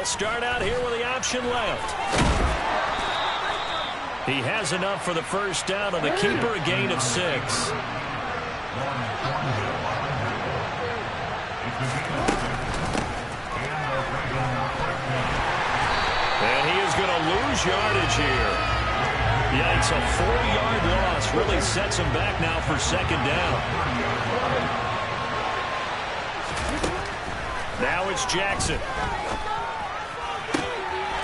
start out here with the option left. He has enough for the first down on the keeper, a gain of 6. And he is going to lose yardage here. Yikes, a 4-yard loss really sets him back now for second down. Now it's Jackson.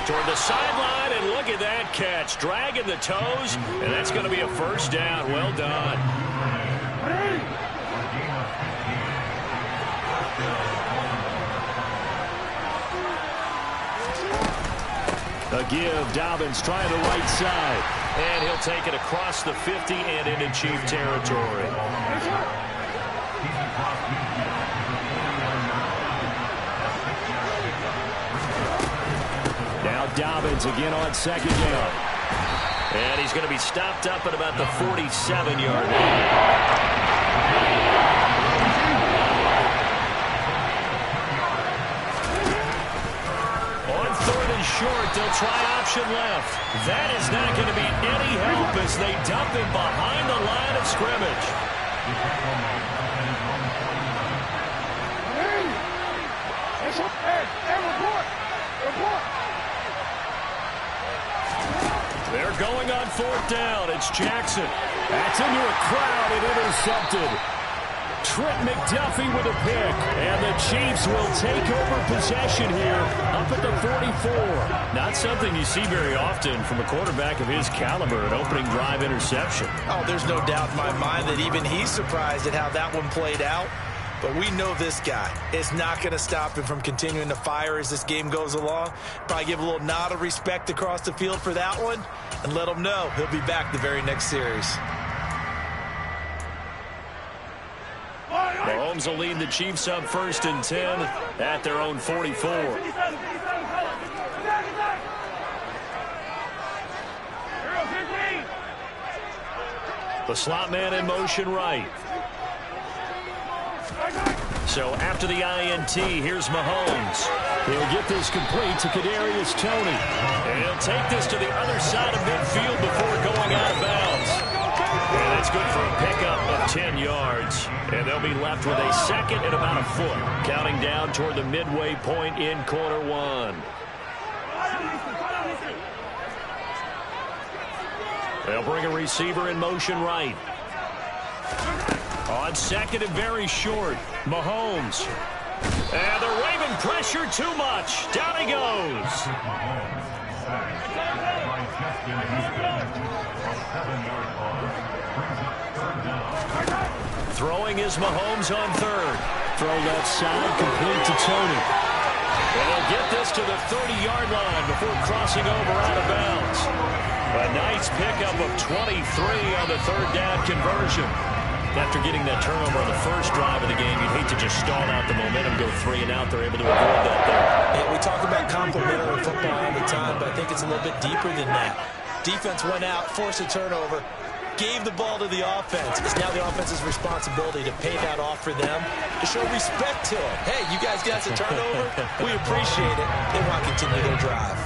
Toward the sideline, and look at that catch. Dragging the toes, and that's going to be a first down. Well done. A give. Dobbins trying the right side. And he'll take it across the 50 and into Chief territory. Now Dobbins again on second down. And he's going to be stopped up at about the 47-yard line. Short, they'll try option left. That is not going to be any help as they dump him behind the line of scrimmage. They're going on fourth down. It's Jackson. That's into a crowd and intercepted. Trent McDuffie with a pick, and the Chiefs will take over possession here up at the 44. Not something you see very often from a quarterback of his caliber, an opening drive interception. Oh, there's no doubt in my mind that even he's surprised at how that one played out. But we know this guy is not going to stop him from continuing to fire as this game goes along. Probably give a little nod of respect across the field for that one and let him know he'll be back the very next series. Mahomes will lead the Chiefs up 1st and 10 at their own 44. The slot man in motion right. So after the INT, here's Mahomes. He'll get this complete to Kadarius Toney. And he'll take this to the other side of midfield before going out of bounds. And it's good for a pickup of 10 yards. And they'll be left with a second and about a foot, counting down toward the midway point in quarter one. They'll bring a receiver in motion right. On second and very short, Mahomes. And they're waving pressure too much. Down he goes. Throwing is Mahomes on third. Throw left side, complete to Toney. And he'll get this to the 30-yard line before crossing over out of bounds. A nice pickup of 23 on the third down conversion. After getting that turnover on the first drive of the game, you'd hate to just stall out the momentum, go 3 and out. They're able to avoid that there. Yeah, we talk about complementary football all the time, but I think it's a little bit deeper than that. Defense went out, forced a turnover, gave the ball to the offense. It's now the offense's responsibility to pay that off for them, to show respect to them. Hey, you guys got some turnover? We appreciate it. They want to continue their drive.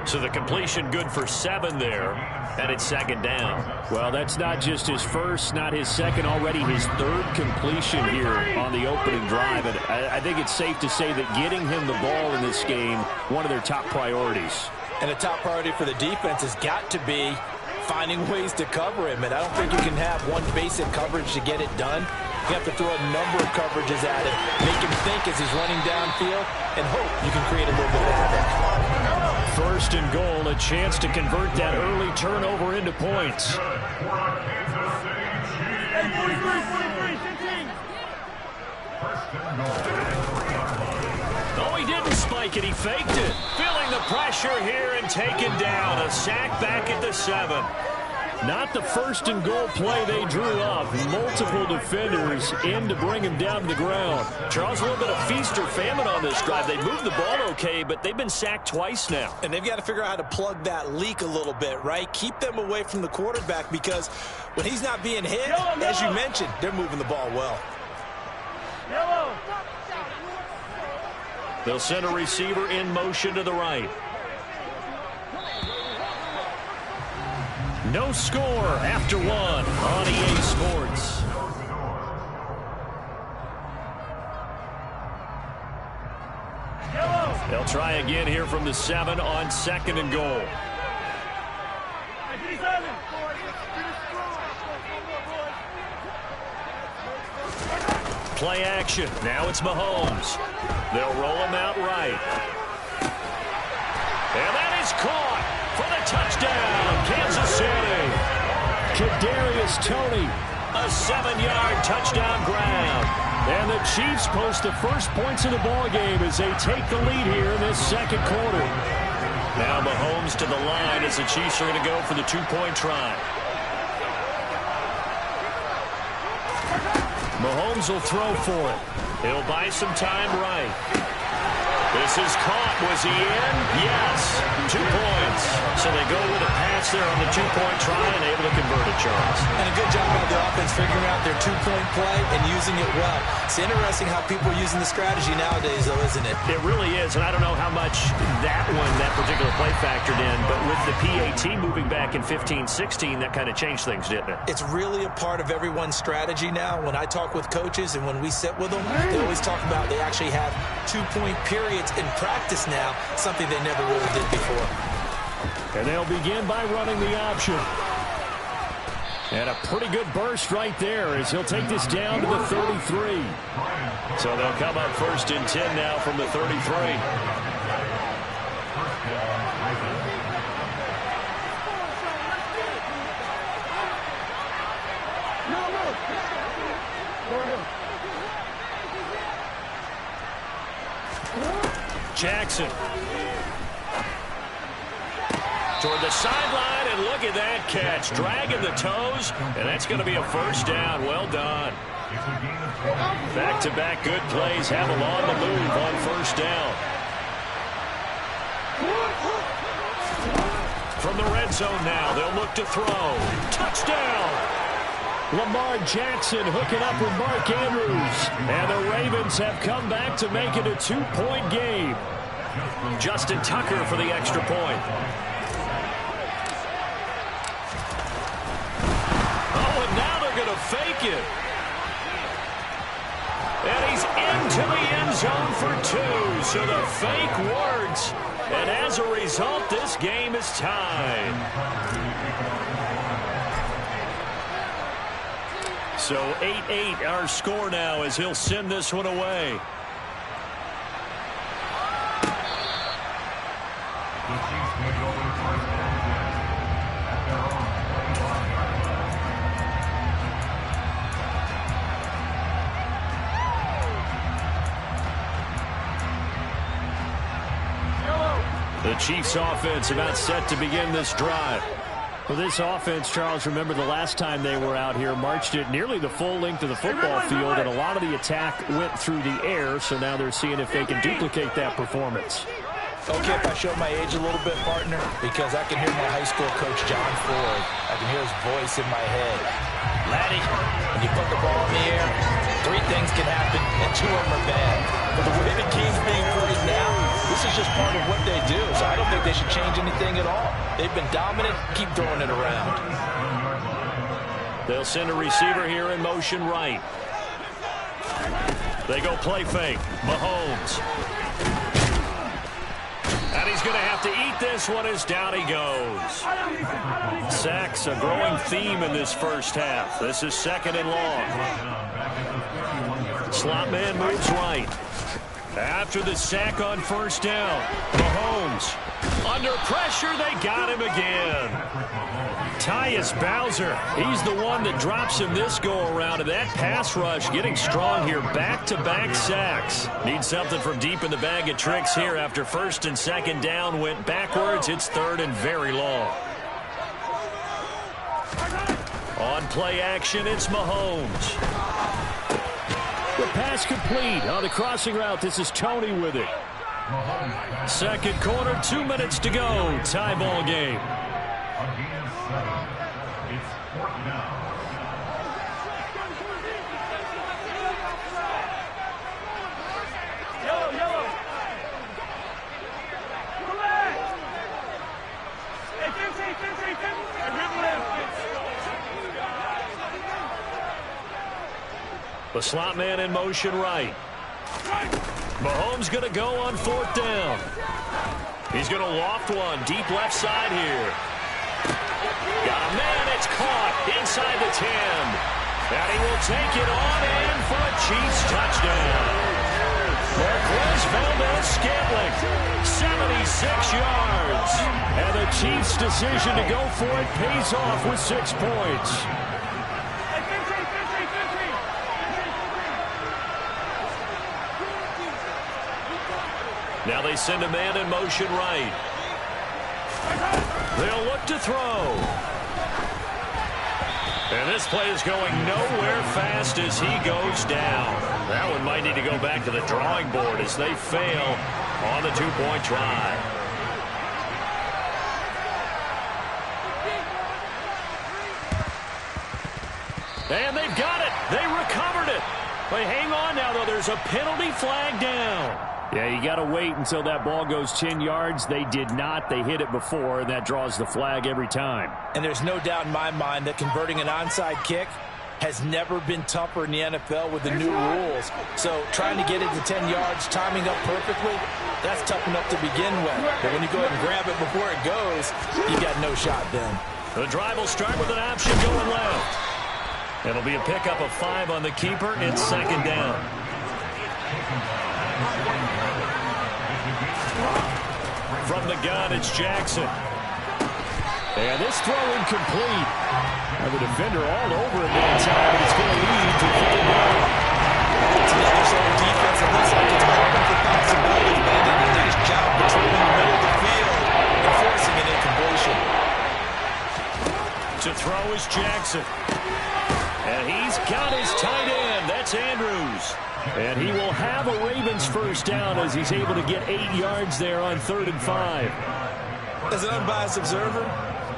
So the completion good for 7 there, and it's second down. Well, that's not just his first, not his second, already his third completion here on the opening drive. And I think it's safe to say that getting him the ball in this game, one of their top priorities. And a top priority for the defense has got to be finding ways to cover him. And I don't think you can have one basic coverage to get it done. You have to throw a number of coverages at him, make him think as he's running downfield, and hope you can create a little bit of havoc. First and goal, a chance to convert that early turnover into points. Oh, he didn't spike it. He faked it. Feeling the pressure here and taken down. A sack back at the 7. Not the first and goal play they drew up. Multiple defenders in to bring him down to the ground. Charles, a little bit of feast or famine on this drive. They moved the ball okay, but they've been sacked twice now. And they've got to figure out how to plug that leak a little bit, right? Keep them away from the quarterback, because when he's not being hit, as you mentioned, they're moving the ball well. They'll send a receiver in motion to the right. No score after one on EA Sports. They'll try again here from the 7 on 2nd and goal. Play action. Now it's Mahomes. They'll roll him out right. And that is caught for the touchdown, Kansas City. Kadarius Toney, a 7-yard touchdown grab. And the Chiefs post the first points of the ballgame as they take the lead here in this second quarter. Now Mahomes to the line as the Chiefs are going to go for the 2-point try. Mahomes will throw for it. He'll buy some time right. This is caught. Was he in? Yes. 2 points. So they go with a pass there on the 2-point try and able to convert it, Charles. And a good job by the offense figuring out their 2-point play and using it well. It's interesting how people are using the strategy nowadays, though, isn't it? It really is, and I don't know how much that particular play factored in, but with the PAT moving back in 15-16, that kind of changed things, didn't it? It's really a part of everyone's strategy now. When I talk with coaches and when we sit with them, they always talk about they actually have 2-point periods in practice now, something they never really did before. And they'll begin by running the option. And a pretty good burst right there as he'll take this down to the 33. So they'll come up 1st and 10 now from the 33. Jackson. Toward the sideline, and look at that catch. Dragging the toes, and that's going to be a first down. Well done. Back-to-back good plays have them on the move on first down. From the red zone now, they'll look to throw. Touchdown! Lamar Jackson hooking up with Mark Andrews. And the Ravens have come back to make it a 2-point game. Justin Tucker for the extra point. Oh, and now they're going to fake it. And he's into the end zone for 2. So the fake works. And as a result, this game is tied. So 8-8 our score now as he'll send this one away. The Chiefs offense about set to begin this drive. Well, this offense, Charles, remember the last time they were out here, marched it nearly the full length of the football field, and a lot of the attack went through the air, so now they're seeing if they can duplicate that performance. Okay, if I show my age a little bit, partner, because I can hear my high school coach, John Ford. I can hear his voice in my head. Laddie, when you put the ball in the air, 3 things can happen, and 2 of them are bad. But the way the game's being played now, this is just part of what they do, so I don't think they should change anything at all. They've been dominant. Keep throwing it around. They'll send a receiver here in motion right. They go play fake. Mahomes. And he's going to have to eat this one as down he goes. Sacks, a growing theme in this first half. This is 2nd and long. Slot man moves right. After the sack on first down, Mahomes under pressure. They got him again. Tyus Bowser, he's the one that drops him this go-around, and that pass rush getting strong here. Back-to-back sacks. Need something from deep in the bag of tricks here after 1st and 2nd down went backwards. It's 3rd and very long. On play action, it's Mahomes. The pass complete on the crossing route. This is Toney with it. Second quarter, 2 minutes to go. Tie ball game. The slot man in motion right. Mahomes going to go on 4th down. He's going to loft one deep left side here. Got a man. It's caught inside the 10. And he will take it on in for a Chiefs touchdown. Marquez Valdes-Scantling, 76 yards. And the Chiefs' decision to go for it pays off with 6 points. Now they send a man in motion right. They'll look to throw. And this play is going nowhere fast as he goes down. That one might need to go back to the drawing board as they fail on the 2-point try. And they've got it. They recovered it. They hang on now, though. There's a penalty flag down. Yeah, you got to wait until that ball goes 10 yards. They did not. They hit it before, and that draws the flag every time. And there's no doubt in my mind that converting an onside kick has never been tougher in the NFL with the new rules. So trying to get it to 10 yards, timing up perfectly, that's tough enough to begin with. But when you go ahead and grab it before it goes, you got no shot then. The drive will start with an option going left. It'll be a pickup of 5 on the keeper. It's 2nd down. From the gun, it's Jackson. And this throw incomplete. And the defender all over it that time, and it's going to lead to 3rd down. It's another sort of defense that looks like it's hard for possibilities, but they did a nice job controlling the middle of the field and forcing an incompletion. To throw is Jackson. And he's got his tight end. That's Andrews. And he will have a Ravens 1st down as he's able to get 8 yards there on 3rd and 5. As an unbiased observer,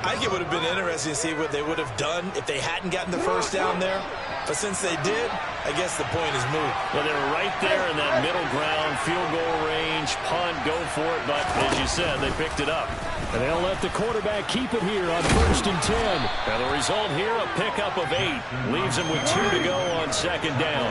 I think it would have been interesting to see what they would have done if they hadn't gotten the 1st down there. But since they did, I guess the point is moot. Well, they were right there in that middle ground, field goal range, punt, go for it. But as you said, they picked it up. And they'll let the quarterback keep it here on 1st and 10. And the result here, a pickup of 8. Leaves him with 2 to go on 2nd down.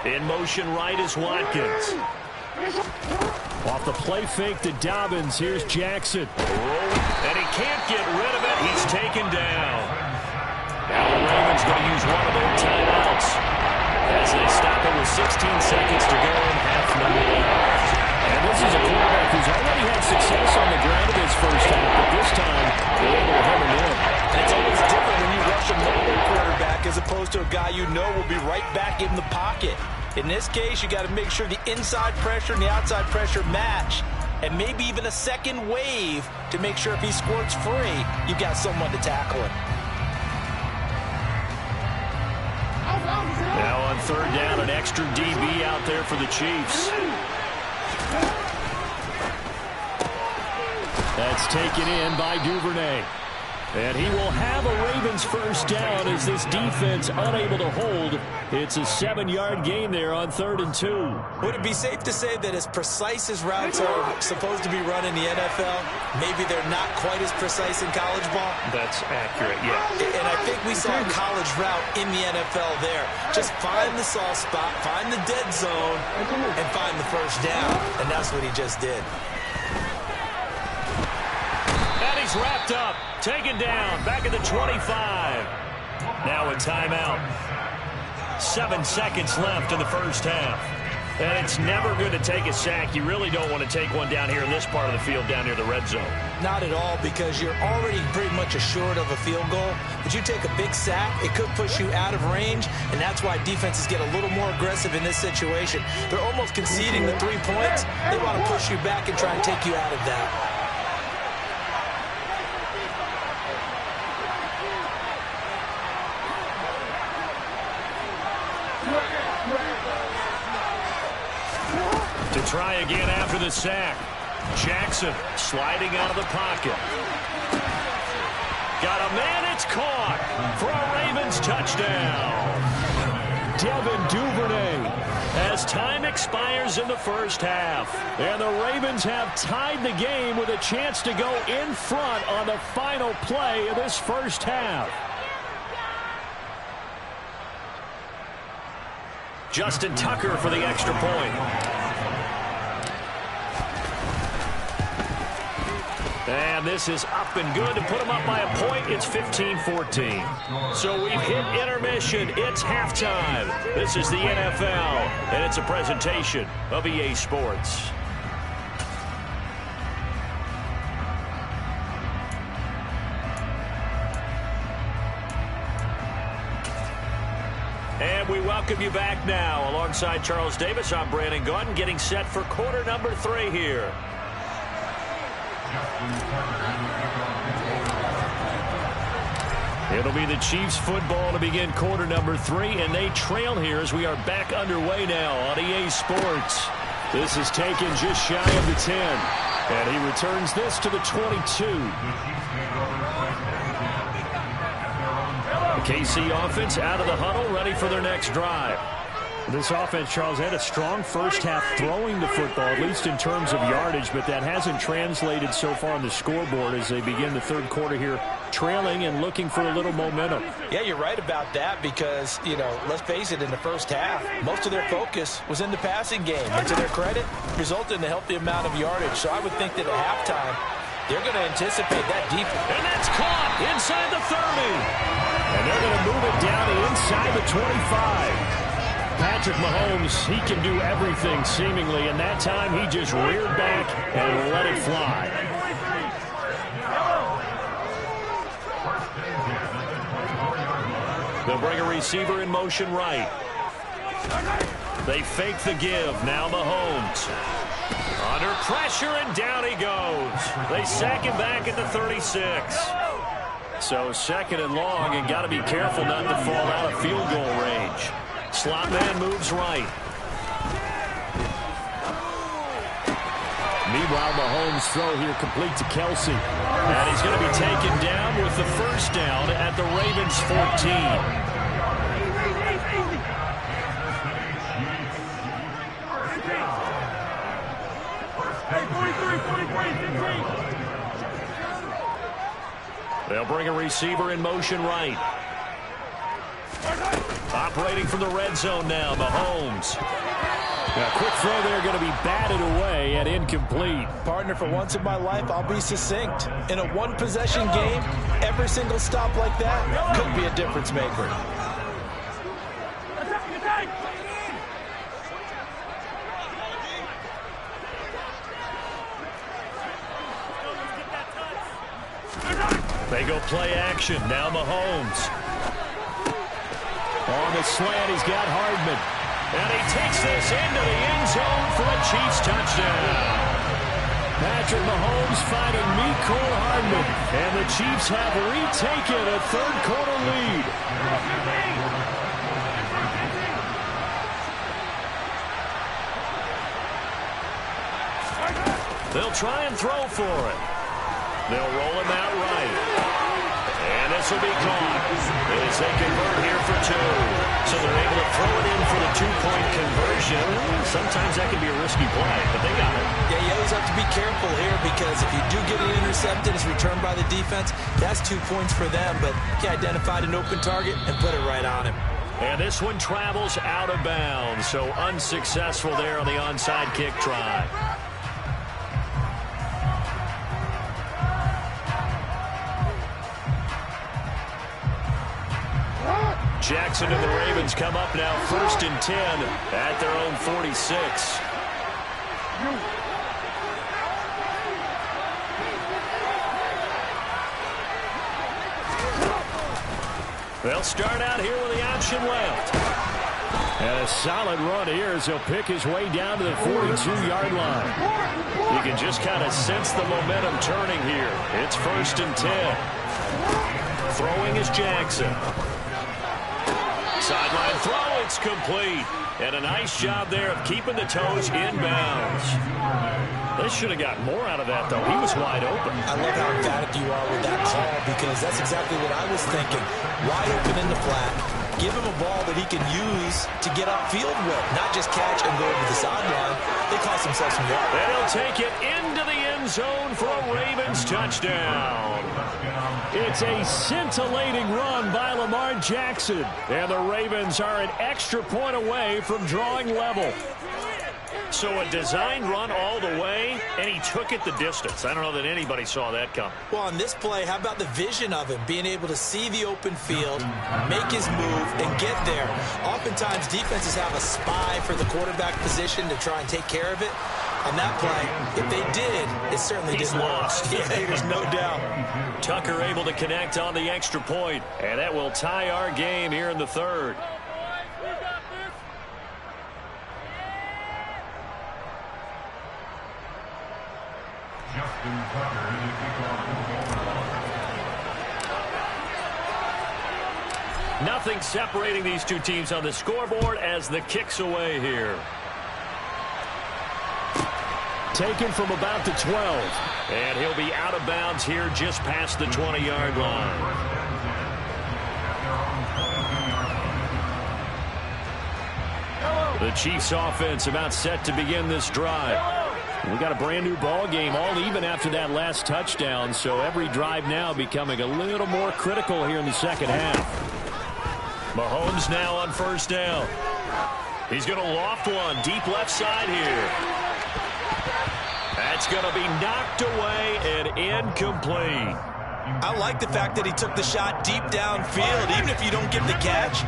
In motion right is Watkins. Off the play fake to Dobbins. Here's Jackson. And he can't get rid of it. He's taken down. Now the Ravens going to use one of their timeouts as they stop it with 16 seconds to go in half number left. And this is a quarterback who's already had success on the ground in his 1st half, but this time they're able to hem him in. And it's always different when you rush a mobile quarterback as opposed to a guy you know will be right back in the pocket. In this case, you got to make sure the inside pressure and the outside pressure match, and maybe even a second wave to make sure if he squirts free, you've got someone to tackle him. Now on 3rd down, an extra DB out there for the Chiefs. That's taken in by Duvernay. And he will have a Ravens 1st down as this defense unable to hold. It's a 7-yard gain there on 3rd and 2. Would it be safe to say that as precise as routes are supposed to be run in the NFL, maybe they're not quite as precise in college ball? That's accurate, yeah. And I think we saw a college route in the NFL there. Just find the soft spot, find the dead zone, and find the 1st down. And that's what he just did. And he's wrapped up. Taken down, back at the 25. Now a timeout. 7 seconds left in the 1st half. And it's never good to take a sack. You really don't want to take one down here in this part of the field, down near the red zone. Not at all, because you're already pretty much assured of a field goal. But you take a big sack, it could push you out of range, and that's why defenses get a little more aggressive in this situation. They're almost conceding the 3 points. They want to push you back and try and take you out of that. To try again after the sack. Jackson sliding out of the pocket. Got a man, it's caught for a Ravens touchdown. Devin Duvernay as time expires in the first half. And the Ravens have tied the game with a chance to go in front on the final play of this first half. Justin Tucker for the extra point. And this is up and good to put them up by a point. It's 15-14. So we've hit intermission. It's halftime. This is the NFL, and it's a presentation of EA Sports. And we welcome you back now. Alongside Charles Davis, I'm Brandon Gaudin, getting set for quarter number 3 here. It'll be the Chiefs football to begin quarter number 3, and they trail here as we are back underway now on EA Sports. This is taken just shy of the 10, and he returns this to the 22. The KC offense out of the huddle, ready for their next drive. This offense, Charles, had a strong first half throwing the football, at least in terms of yardage, but that hasn't translated so far on the scoreboard as they begin the third quarter here, trailing and looking for a little momentum. Yeah, you're right about that because, you know, let's face it, in the first half, most of their focus was in the passing game. And to their credit, resulted in a healthy amount of yardage. So I would think that at halftime, they're going to anticipate that deep. And that's caught inside the 30. And they're going to move it down to inside the 25. Patrick Mahomes, he can do everything seemingly, and that time he just reared back and let it fly. They'll bring a receiver in motion right. They fake the give. Now Mahomes. Under pressure, and down he goes. They sack him back at the 36. So second and long, and got to be careful not to fall out of field goal range. Slot man moves right. Meanwhile, Mahomes' throw here complete to Kelsey. And he's going to be taken down with the first down at the Ravens 14. They'll bring a receiver in motion right. Operating from the red zone now, Mahomes. A quick throw there, going to be batted away and incomplete. Partner, for once in my life, I'll be succinct. In a one-possession game, every single stop like that could be a difference maker. They go play action. Now Mahomes. On the slant, he's got Hardman. And he takes this into the end zone for a Chiefs touchdown. Patrick Mahomes finding Mecole Hardman. And the Chiefs have retaken a third-quarter lead. They'll try and throw for it. They'll roll him out right. And this will be caught as they convert here for 2. So they're able to throw it in for the 2-point conversion. Sometimes that can be a risky play, but they got it. Yeah, you always have to be careful here because if you do get it intercepted, it's returned by the defense, that's 2 points for them. But he identified an open target and put it right on him. And this one travels out of bounds. So unsuccessful there on the onside kick try. Jackson and the Ravens come up now 1st and 10 at their own 46. They'll start out here with the option left. And a solid run here as he'll pick his way down to the 42-yard line. You can just kind of sense the momentum turning here. It's 1st and 10. Throwing is Jackson. Sideline throw, it's complete. And a nice job there of keeping the toes inbounds. They should have got more out of that, though. He was wide open. I love how emphatic you are with that call, because that's exactly what I was thinking. Wide open in the flat. Give him a ball that he can use to get upfield with, not just catch and go over the sideline. They cost themselves some yards. And he'll take it into the end zone for a Ravens touchdown. It's a scintillating run by Lamar Jackson. And the Ravens are an extra point away from drawing level. So a designed run all the way, and he took it the distance. I don't know that anybody saw that coming. Well, on this play, how about the vision of him, being able to see the open field, make his move, and get there. Oftentimes, defenses have a spy for the quarterback position to try and take care of it. On that play, if they did, it certainly He's didn't lost. work. Yeah, there's no doubt. Tucker able to connect on the extra point, and that will tie our game here in the third. Nothing separating these two teams on the scoreboard as the kick's away here. Taken from about the 12. And he'll be out of bounds here just past the 20-yard line. The Chiefs offense about set to begin this drive. We got a brand new ball game, all even after that last touchdown, so every drive now becoming a little more critical here in the second half. Mahomes now on first down. He's going to loft one deep left side here. That's going to be knocked away and incomplete. I like the fact that he took the shot deep downfield. Even if you don't get the catch,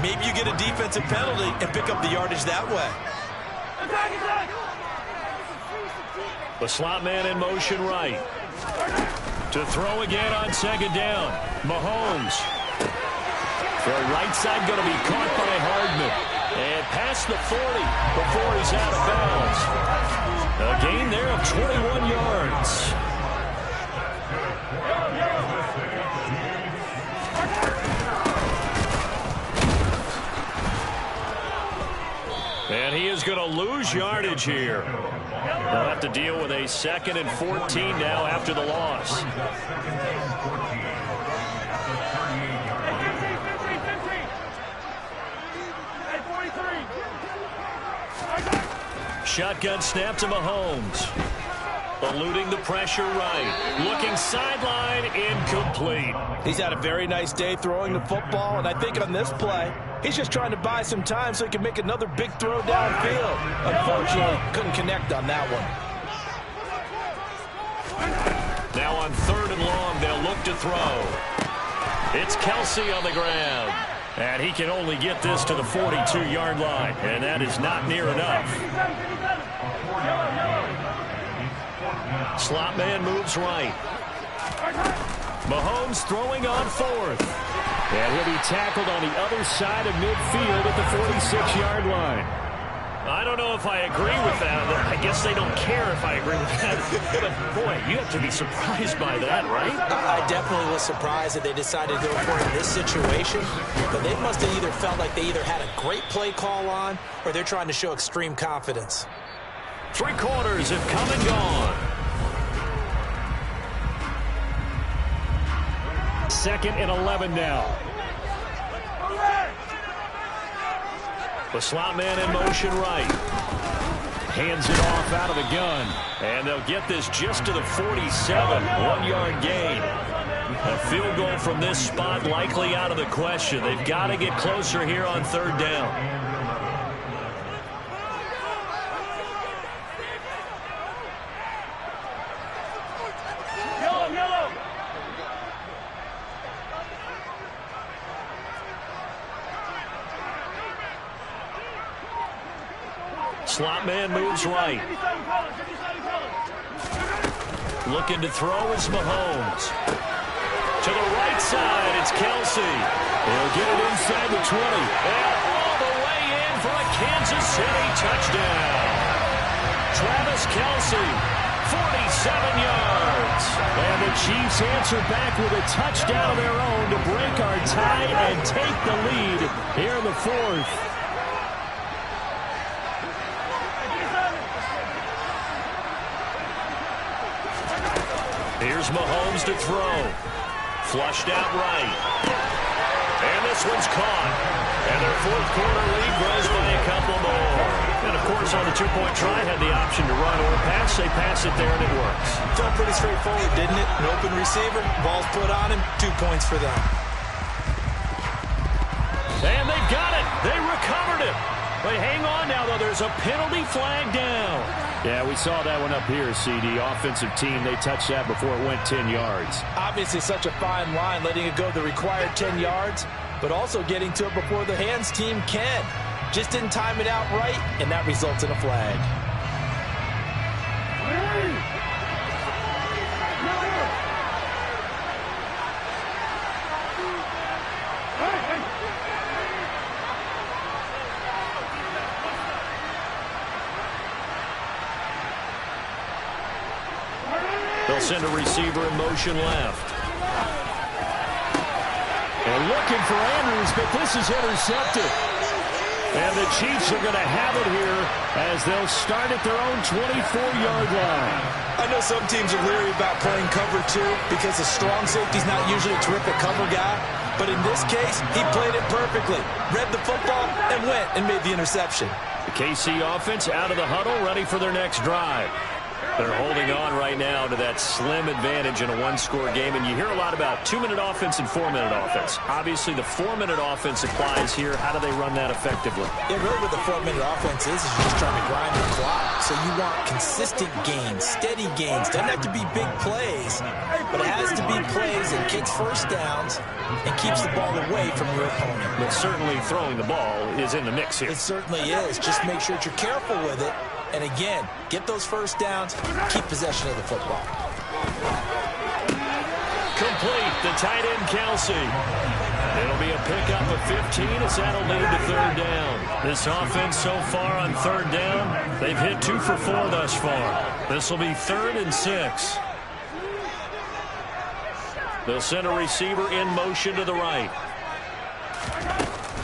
maybe you get a defensive penalty and pick up the yardage that way. The slot man in motion right. To throw again on second down. Mahomes. The right side going to be caught by Hardman. And past the 40 before he's out of bounds. A gain there of 21 yards. And he is going to lose yardage here. They'll have to deal with a 2nd and 14 now after the loss. Shotgun snap to Mahomes. Eluding the pressure right. Looking sideline, incomplete. He's had a very nice day throwing the football, and I think on this play, he's just trying to buy some time so he can make another big throw downfield. Unfortunately, couldn't connect on that one. Now on 3rd and long, they'll look to throw. It's Kelsey on the ground. And he can only get this to the 42-yard line, and that is not near enough. Slot man moves right. Mahomes throwing on 4th. And he'll be tackled on the other side of midfield at the 46-yard line. I don't know if I agree with that. I guess they don't care if I agree with that. But, boy, you have to be surprised by that, right? I definitely was surprised that they decided to go for it in this situation. But they must have either felt like they either had a great play call on or they're trying to show extreme confidence. 3 quarters have come and gone. 2nd and 11 now. The slot man in motion right. Hands it off out of the gun. And they'll get this just to the 47. 1-yard gain. A field goal from this spot likely out of the question. They've got to get closer here on 3rd down. Slot man moves right. Looking to throw is Mahomes. To the right side, it's Kelsey. He'll get it inside the 20. And all the way in for a Kansas City touchdown. Travis Kelsey 47 yards. And the Chiefs answer back with a touchdown of their own to break our tie and take the lead here in the fourth. Here's Mahomes to throw. Flushed out right. And this one's caught. And their fourth quarter lead grows by a couple more. And, of course, on the two-point try, had the option to run or pass. They pass it there, and it works. Felt pretty straightforward, didn't it? An open receiver, ball's put on him, 2 points for them. And they got it. They recovered it. But hang on now, though. There's a penalty flag down. Yeah, we saw that one up here, CD. Offensive team, they touched that before it went 10 yards. Obviously such a fine line, letting it go the required 10 yards, but also getting to it before the hands team can. Just didn't time it out right, and that results in a flag. They'll send a receiver in motion left. And looking for Andrews, but this is intercepted. And the Chiefs are going to have it here as they'll start at their own 24-yard line. I know some teams are leery about playing cover two because the strong safety's not usually a terrific cover guy. But in this case, he played it perfectly. Read the football and went and made the interception. The KC offense out of the huddle, ready for their next drive. They're holding on right now to that slim advantage in a one-score game. And you hear a lot about 2-minute offense and 4-minute offense. Obviously, the 4-minute offense applies here. How do they run that effectively? Yeah, really what the 4-minute offense is you're just trying to grind the clock. So you want consistent gains, steady gains. Doesn't have to be big plays, but it has to be plays that gets first downs and keeps the ball away from your opponent. But certainly throwing the ball is in the mix here. It certainly is. Just make sure that you're careful with it. And again, get those first downs, keep possession of the football. Complete, the tight end, Kelsey. It'll be a pickup of 15 as that'll lead to third down. This offense so far on third down, they've hit 2 for 4 thus far. This will be 3rd and 6. They'll send a receiver in motion to the right.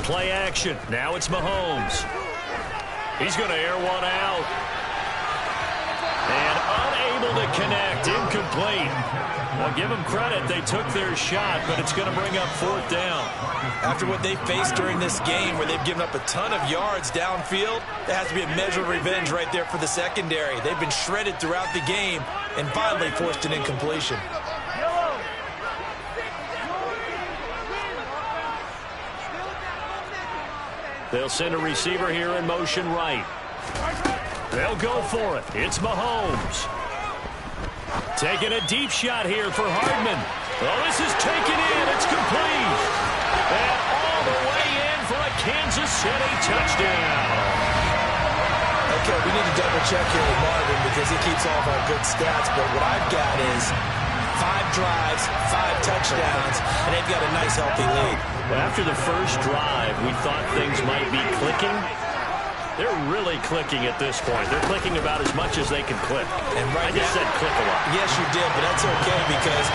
Play action. Now it's Mahomes. He's going to air one out. And unable to connect. Incomplete. Well, give them credit. They took their shot, but it's going to bring up 4th down. After what they faced during this game where they've given up a ton of yards downfield, there has to be a measure of revenge right there for the secondary. They've been shredded throughout the game and finally forced an incompletion. They'll send a receiver here in motion right. They'll go for it. It's Mahomes. Taking a deep shot here for Hardman. Oh, this is taken in. It's complete. And all the way in for a Kansas City touchdown. Okay, we need to double check here with Marvin because he keeps all of our good stats. But what I've got is 5 drives, 5 touchdowns, and they've got a nice healthy lead. After the first drive, we thought things might be clicking. They're really clicking at this point. They're clicking about as much as they can click. And right I just said click a lot. Yes, you did, but that's okay because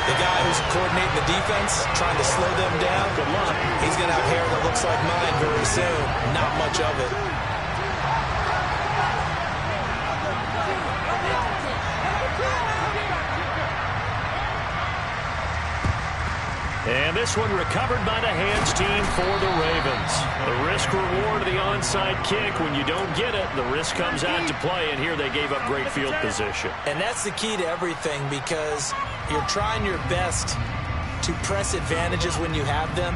the guy who's coordinating the defense, trying to slow them down, Good luck. He's going to have hair that looks like mine very soon. Not much of it. And this one recovered by the hands team for the Ravens. The risk-reward of the onside kick. When you don't get it, the risk comes out to play, and here they gave up great field position. And that's the key to everything because you're trying your best to press advantages when you have them,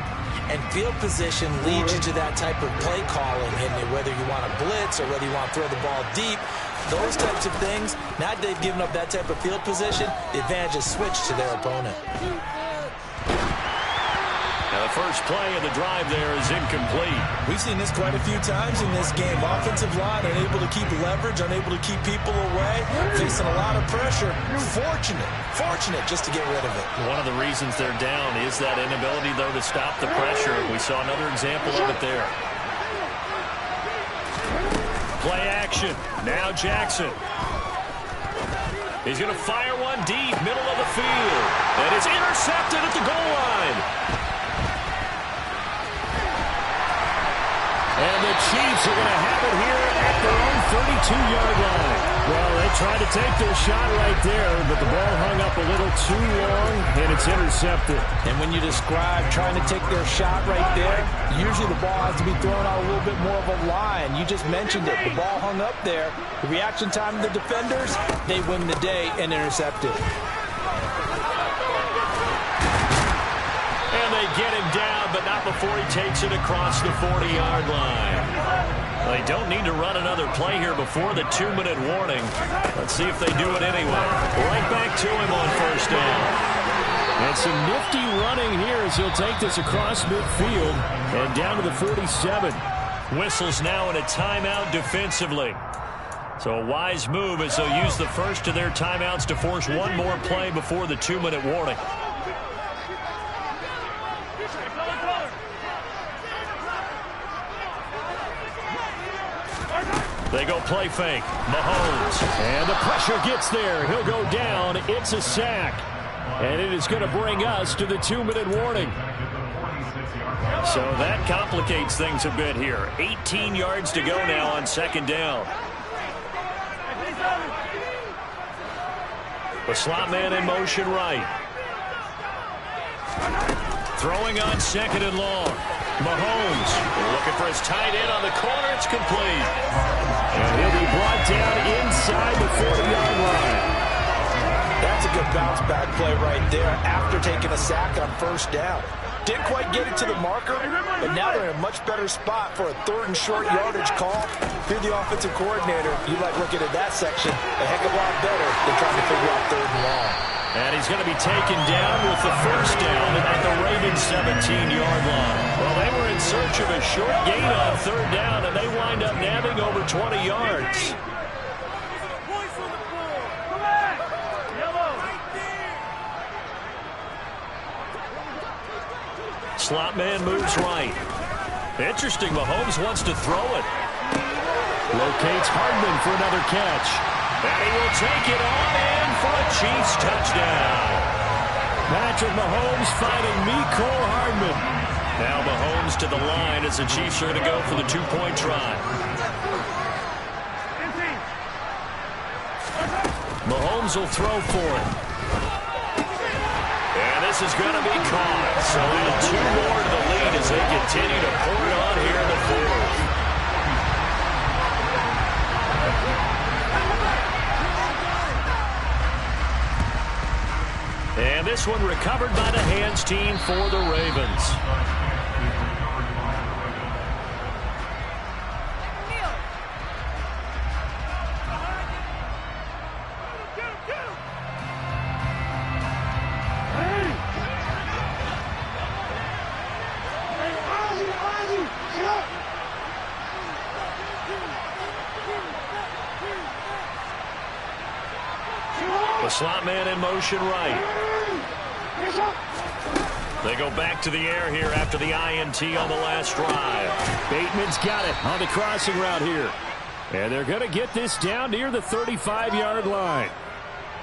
and field position leads you to that type of play calling, and whether you want to blitz or whether you want to throw the ball deep, those types of things, now that they've given up that type of field position, the advantage is switched to their opponent. Now the first play of the drive there is incomplete. We've seen this quite a few times in this game. Offensive line unable to keep leverage, unable to keep people away, facing a lot of pressure. Fortunate just to get rid of it. One of the reasons they're down is that inability, though, to stop the pressure. We saw another example of it there. Play action. Now Jackson. He's going to fire one deep, middle of the field. And it's intercepted at the goal line. And the Chiefs are going to have it here at their own 32-yard line. Well, they tried to take their shot right there, but the ball hung up a little too long, and it's intercepted. And when you describe trying to take their shot right there, usually the ball has to be thrown out a little bit more of a line. You just mentioned it. The ball hung up there. The reaction time of the defenders, they win the day and intercept it. And they get him down, but not before he takes it across the 40-yard line. They don't need to run another play here before the 2-minute warning. Let's see if they do it anyway. Right back to him on first down. And some nifty running here as he'll take this across midfield and down to the 47. Whistles now in a timeout defensively. So a wise move as they'll use the first of their timeouts to force one more play before the 2-minute warning. They go play fake. Mahomes. And the pressure gets there. He'll go down. It's a sack. And it is going to bring us to the 2-minute warning. So that complicates things a bit here. 18 yards to go now on second down. The slot man in motion right. Throwing on second and long. Mahomes looking for his tight end on the corner. It's complete. And he'll be brought down inside the 40-yard line. That's a good bounce-back play right there after taking a sack on first down. Didn't quite get it to the marker, but now they're in a much better spot for a third and short yardage call. If you're the offensive coordinator, you like looking at that section a heck of a lot better than trying to figure out third and long. And he's going to be taken down with the first down at the Ravens' 17-yard line. Well, they were in search of a short gain on third down, and they wind up nabbing over 20 yards. Slot man moves right. Interesting, Mahomes wants to throw it. Locates Hardman for another catch. And he will take it on in for a Chiefs touchdown. Patrick Mahomes finding Mecole Hardman. Now Mahomes to the line as the Chiefs are going to go for the two-point try. Mahomes will throw for it. And this is going to be caught. So add 2 more to the lead as they continue to pour it on here in the fourth. And this one recovered by the hands team for the Ravens. The slot man in motion right. They go back to the air here after the INT on the last drive. Bateman's got it on the crossing route here. And they're going to get this down near the 35-yard line.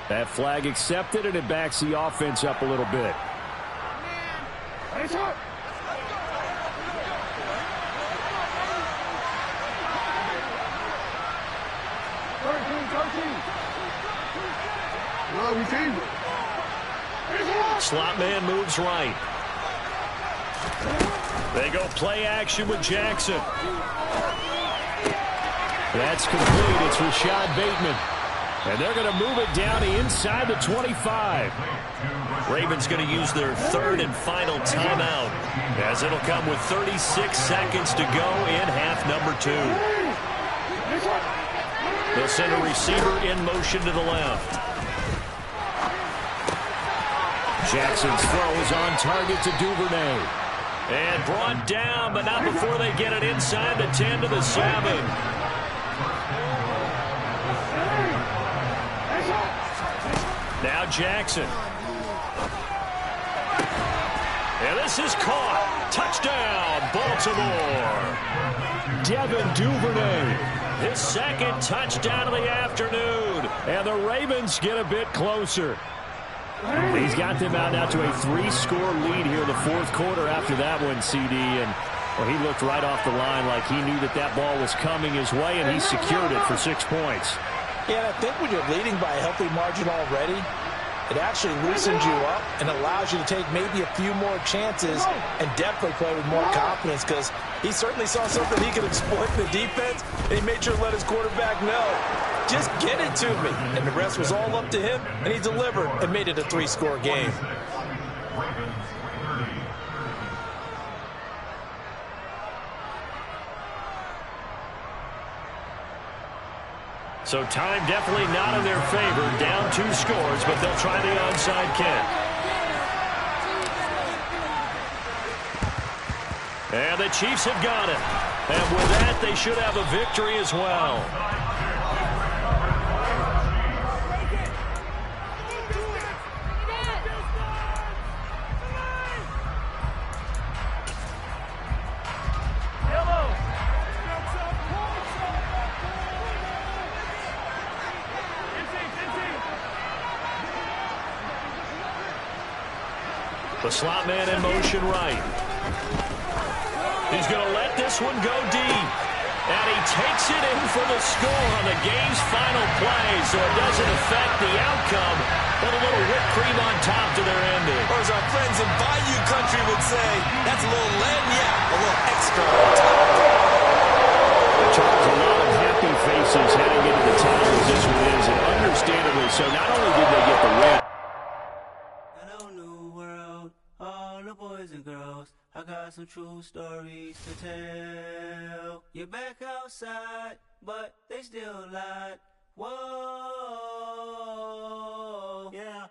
That flag accepted, and it backs the offense up a little bit. Slot man moves right. They go play action with Jackson. That's complete. It's Rashad Bateman. And they're going to move it down inside the 25. Ravens going to use their third and final timeout, as it'll come with 36 seconds to go in half number 2. They'll send a receiver in motion to the left. Jackson's throw is on target to Duvernay. And brought down, but not before they get it inside the 10 to the 7. Now Jackson. And this is caught. Touchdown, Baltimore. Devin Duvernay. His second touchdown of the afternoon. And the Ravens get a bit closer. He's got them out now to a 3-score lead here in the fourth quarter after that one, CD. And well, he looked right off the line like he knew that that ball was coming his way, and he secured it for 6 points. Yeah, and I think when you're leading by a healthy margin already, it actually loosens you up and allows you to take maybe a few more chances and definitely play with more confidence, because he certainly saw something he could exploit in the defense, and he made sure to let his quarterback know, just get it to me. And the rest was all up to him, and he delivered and made it a 3-score game. So time definitely not in their favor. Down 2 scores, but they'll try the onside kick. And the Chiefs have got it. And with that, they should have a victory as well. The slot man in motion right. He's going to let this one go deep. And he takes it in for the score on the game's final play, so it doesn't affect the outcome, but a little whipped cream on top to their ending. Or as our friends in Bayou Country would say, that's a little lagniappe, a little extra on top. Charles, a lot of happy faces heading into the time as this one is, and understandably so. Not only did they get the win, boys and girls, I got some true stories to tell. You're back outside, but they still lied. Whoa, yeah.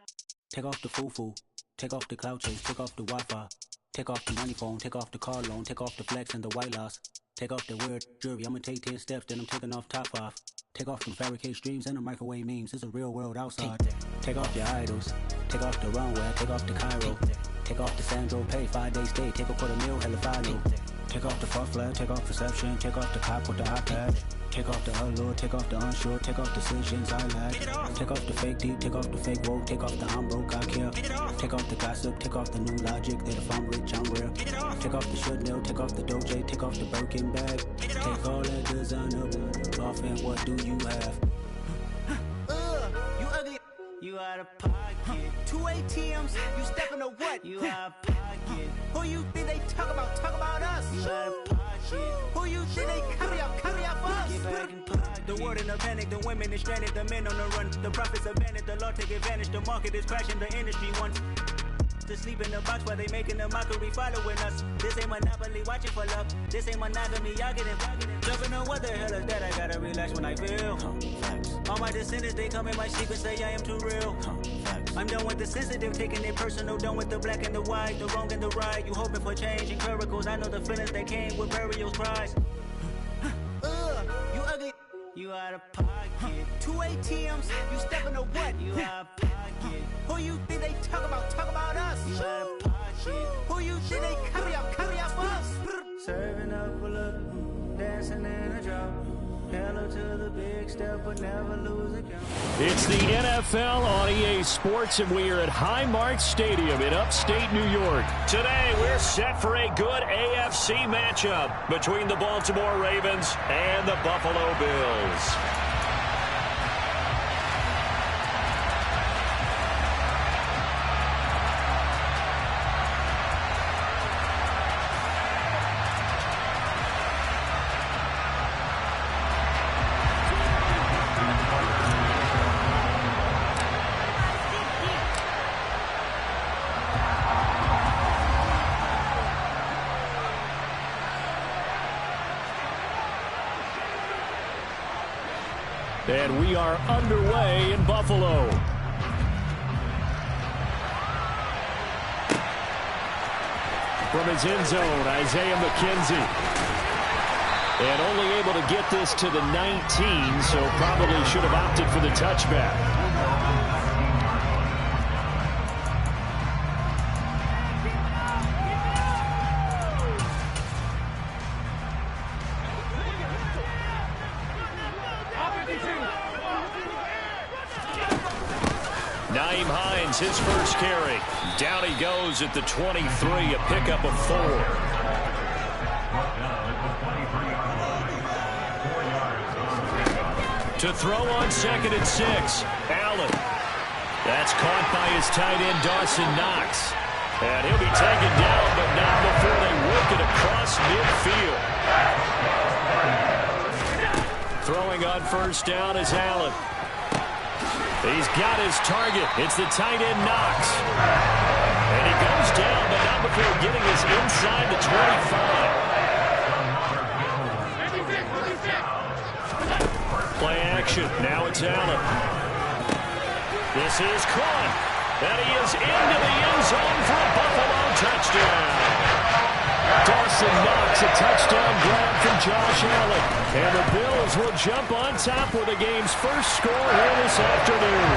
Take off the foo-foo, take off the cloud chase, take off the Wi-Fi, take off the money phone, take off the car loan, take off the flex and the white loss, take off the weird jewelry. I'ma take 10 steps, then I'm taking off top 5. Take off them fabricate streams and the microwave memes. It's a real world outside. Take off your idols, take off the runway, take off the Cairo. Take off the Sandro Pay, 5-day stay, take a $250,000, hella final. Take off the far flag, take off perception, take off the cop with the iPad. Take off the allure, take off the unsure, take off decisions I lack. Take off the fake deep, take off the fake woke, take off the I'm broke, I care. Take off the gossip, take off the new logic, that if I'm rich, I'm real. Take off the should know, take off the Doja, take off the Birkin bag. Take all that designer off, and what do you have? You ugly. You out of pocket. 2 ATMs, you stepping to what? You out of pocket. Who you think they talk about? Talk about us. You out of pocket. Who you think they carry out for us? Get back in pocket. The world in a panic, the women is stranded, the men on the run. The profits abandoned, the law take advantage. The market is crashing, the industry wants to sleep in the box while they making a mockery following us. This ain't Monopoly, watching for love. This ain't monogamy, y'all get it. Jumping on what the hell is that? I gotta relax when I feel. All my descendants, they come in my sleep and say I am too real. I'm done with the sensitive, taking it personal. Done with the black and the white, the wrong and the right. You hoping for change and miracles. I know the feelings that came with burial cries. You ugly. You out of pocket. 2 ATMs, you stepping to what? You out of pocket. Who you think they talk about? Talk about us. You out of pocket. Who you think they carry out for us? Serving up a look, dancing in a drop. Hello to the big step, but never lose a count. It's the NFL on EA Sports, and we are at Highmark Stadium in upstate New York. Today, we're set for a good AFC matchup between the Baltimore Ravens and the Buffalo Bills. And we are underway in Buffalo. From his end zone, Isaiah McKenzie. And only able to get this to the 19, so probably should have opted for the touchback. Nyheim Hines, his first carry. Down he goes at the 23, a pickup of 4. To throw on 2nd and 6. Allen. That's caught by his tight end, Dawson Knox. And he'll be taken down, but not before they work it across midfield. Throwing on 1st down is Allen. He's got his target. It's the tight end, Knox. And he goes down, but not before getting us inside the 25. Play action. Now it's Allen. This is caught. And he is into the end zone for a Buffalo touchdown. Dawson Knox, a touchdown grab from Josh Allen. And the Bills will jump on top with the game's first score here this afternoon.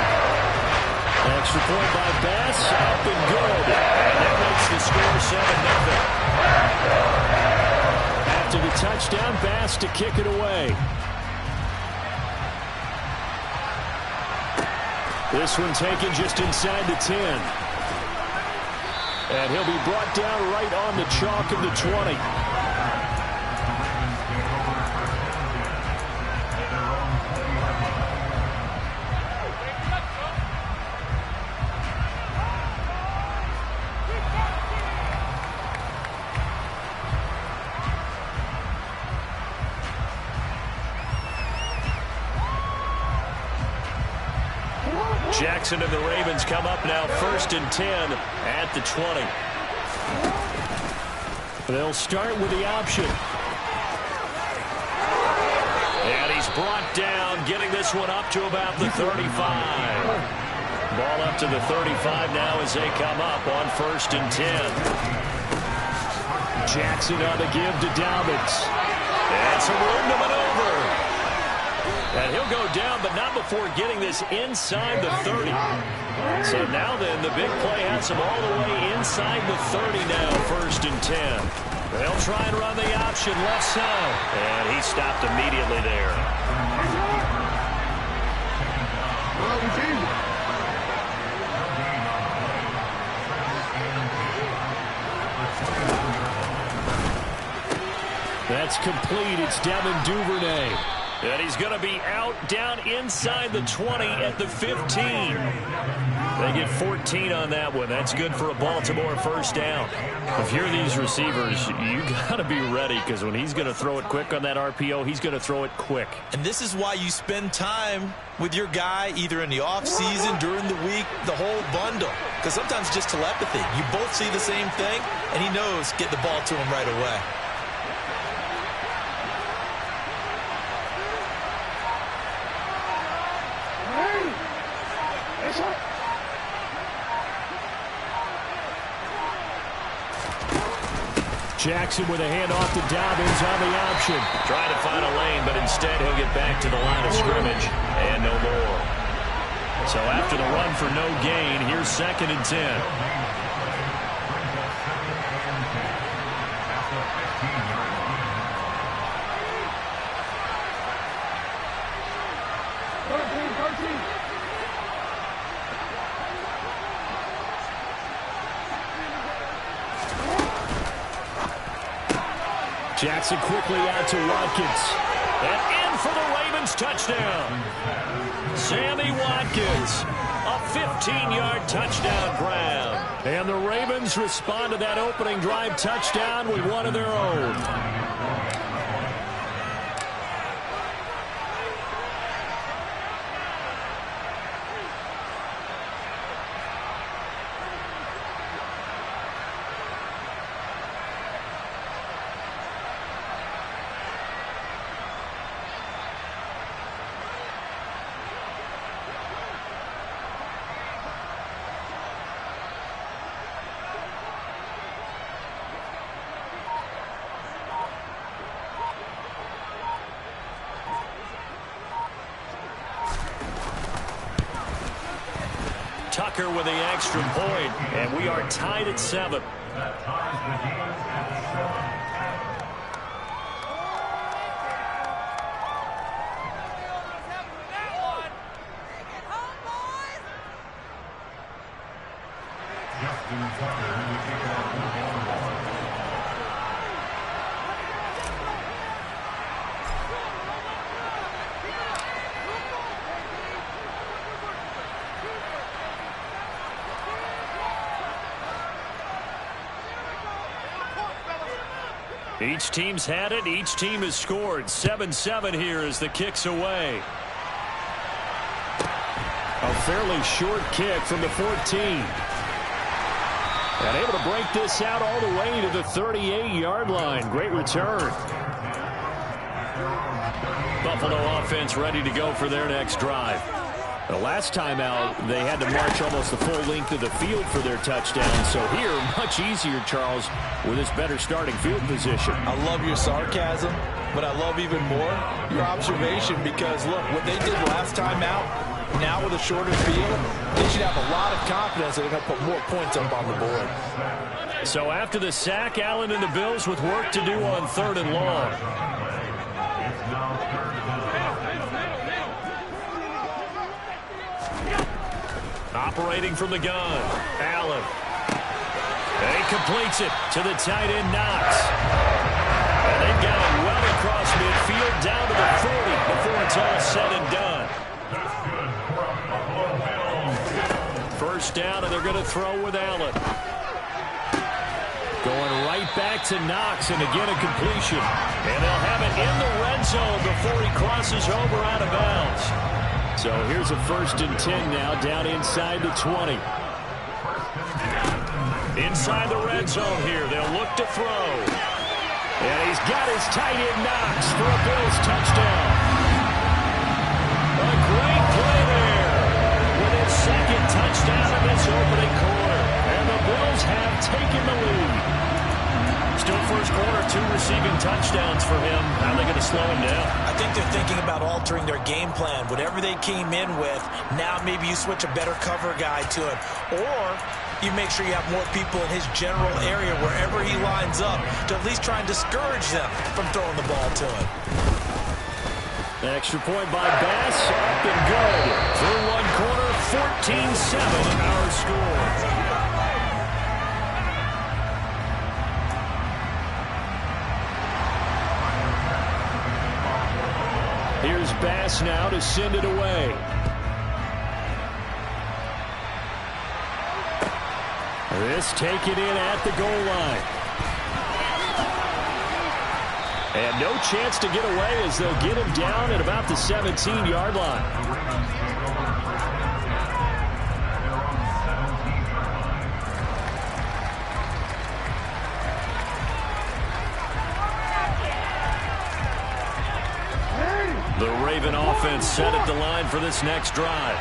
Extra point by Bass, up and good. And that makes the score 7-0. After the touchdown, Bass to kick it away. This one taken just inside the 10. And he'll be brought down right on the chalk of the 20. Jackson and the Ravens come up now 1st and 10 at the 20. They'll start with the option. And he's brought down, getting this one up to about the 35. Ball up to the 35 now as they come up on 1st and 10. Jackson on the give to Dobbins. And some room to maneuver. And he'll go down, but not before getting this inside the 30. So now then, the big play has him all the way inside the 30 now, 1st and 10. They'll try and run the option left side. And he stopped immediately there. That's complete. It's Devin Duvernay. And he's going to be out down inside the 20 at the 15. They get 14 on that one. That's good for a Baltimore 1st down. If you're these receivers, you got to be ready because when he's going to throw it quick on that RPO, he's going to throw it quick. And this is why you spend time with your guy either in the offseason, during the week, the whole bundle. Because sometimes just telepathy. You both see the same thing, and he knows get the ball to him right away. Jackson with a handoff to Dobbins on the option. Trying to find a lane, but instead he'll get back to the line of scrimmage and no more. So after the run for no gain, here's 2nd and 10. Jackson quickly out to Watkins. And in for the Ravens touchdown. Sammy Watkins, a 15-yard touchdown grab. And the Ravens respond to that opening drive touchdown with one of their own. Tucker with the extra point, and we are tied at 7. Each team's had it. Each team has scored. 7-7 here as the kick's away. A fairly short kick from the 14. And able to break this out all the way to the 38-yard line. Great return. Buffalo offense ready to go for their next drive. The last time out, they had to march almost the full length of the field for their touchdown. So here, much easier, Charles, with this better starting field position. I love your sarcasm, but I love even more your observation because, look, what they did last time out, now with a shorter field, they should have a lot of confidence that they're going to put more points up on the board. So after the sack, Allen and the Bills with work to do on 3rd and long. Operating from the gun, Allen. And he completes it to the tight end, Knox. And they've got it well across midfield down to the 40 before it's all said and done. First down, and they're going to throw with Allen. Going right back to Knox, and again a completion. And they'll have it in the red zone before he crosses over out of bounds. So here's a 1st and 10 now, down inside the 20. Inside the red zone here, they'll look to throw. And he's got his tight end Knox for a Bills touchdown. A great play there with his 2nd touchdown in this opening quarter. And the Bills have taken the lead. Still first quarter, 2 receiving touchdowns for him. How are they going to slow him down? I think they're thinking about altering their game plan. Whatever they came in with, now maybe you switch a better cover guy to him. Or you make sure you have more people in his general area wherever he lines up to at least try and discourage them from throwing the ball to him. The extra point by Bass, up and good. Through one quarter, 14-7 our score. Here's Bass now to send it away. This taken in at the goal line. And no chance to get away as they'll get him down at about the 17-yard line. The Raven offense set at the line for this next drive.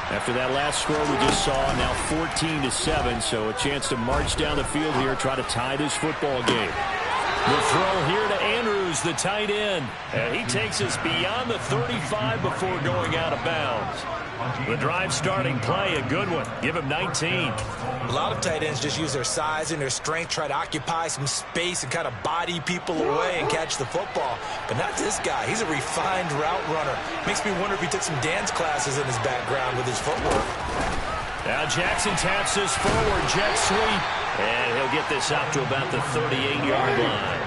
After that last score we just saw, now 14-7, so a chance to march down the field here, try to tie this football game. The throw here to Andrews, the tight end. And he takes us beyond the 35 before going out of bounds. The drive starting play, a good one. Give him 19. A lot of tight ends just use their size and their strength, try to occupy some space and kind of body people away and catch the football. But not this guy. He's a refined route runner. Makes me wonder if he took some dance classes in his background with his footwork. Now Jackson taps this forward, jet sweep. And he'll get this out to about the 38-yard line.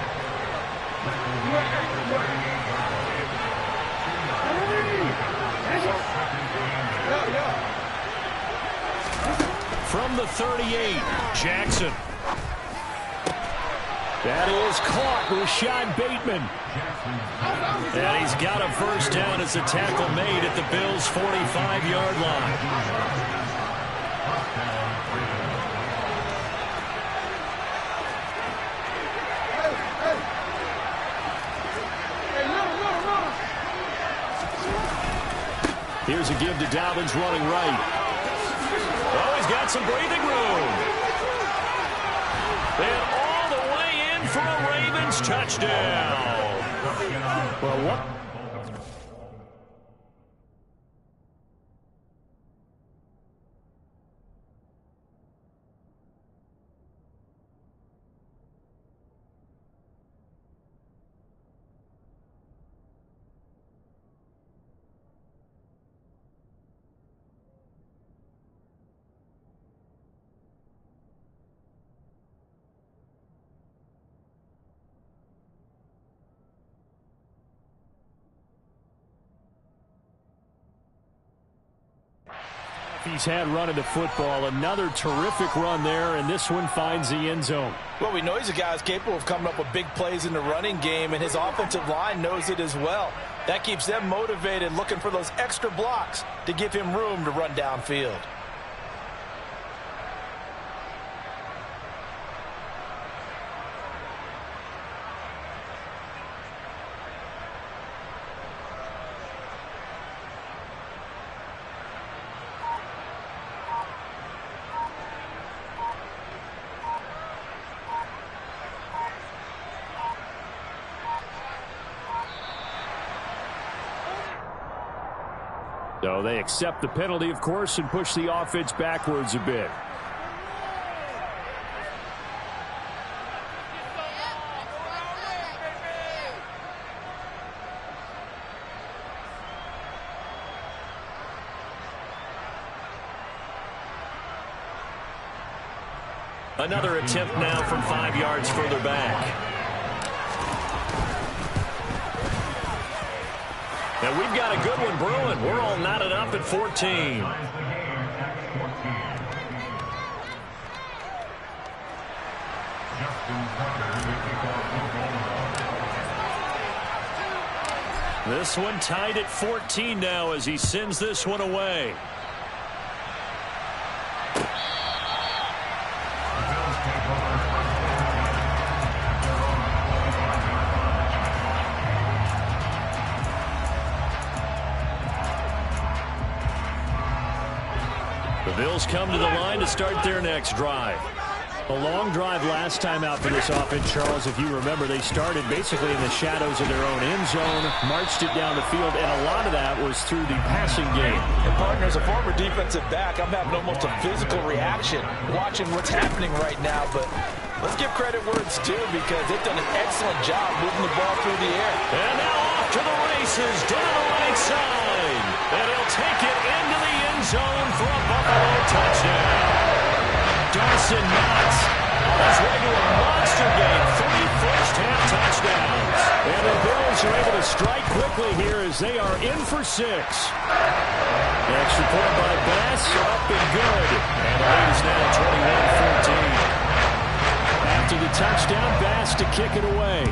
From the 38, Jackson. That is caught, Rashad Bateman. And he's got a first down as the tackle made at the Bills' 45-yard line. Here's a give to Dobbins running right. Oh, he's got some breathing room. And all the way in for a Ravens touchdown. Well, what? He's had running the football. Another terrific run there, and this one finds the end zone. Well, we know he's a guy who's capable of coming up with big plays in the running game, and his offensive line knows it as well. That keeps them motivated, looking for those extra blocks to give him room to run downfield. So they accept the penalty, of course, and push the offense backwards a bit. Another attempt now from 5 yards further back. And we've got a good one brewing. We're all knotted up at 14. This one tied at 14 now as he sends this one away. The Bills come to the line to start their next drive. A long drive last time out for this offense, Charles. If you remember, they started basically in the shadows of their own end zone, marched it down the field, and a lot of that was through the passing game. And partner, as a former defensive back, I'm having almost a physical reaction watching what's happening right now. But let's give credit where it's due, because they've done an excellent job moving the ball through the air. And now off to the races down the right side. And he'll take it into the end zone for a Buffalo touchdown. Dawson Knox on his way to a monster game. 3 first-half touchdowns. And the Bills are able to strike quickly here as they are in for 6. Extra point by Bass, up and good. And the lead is now 21-14. After the touchdown, Bass to kick it away.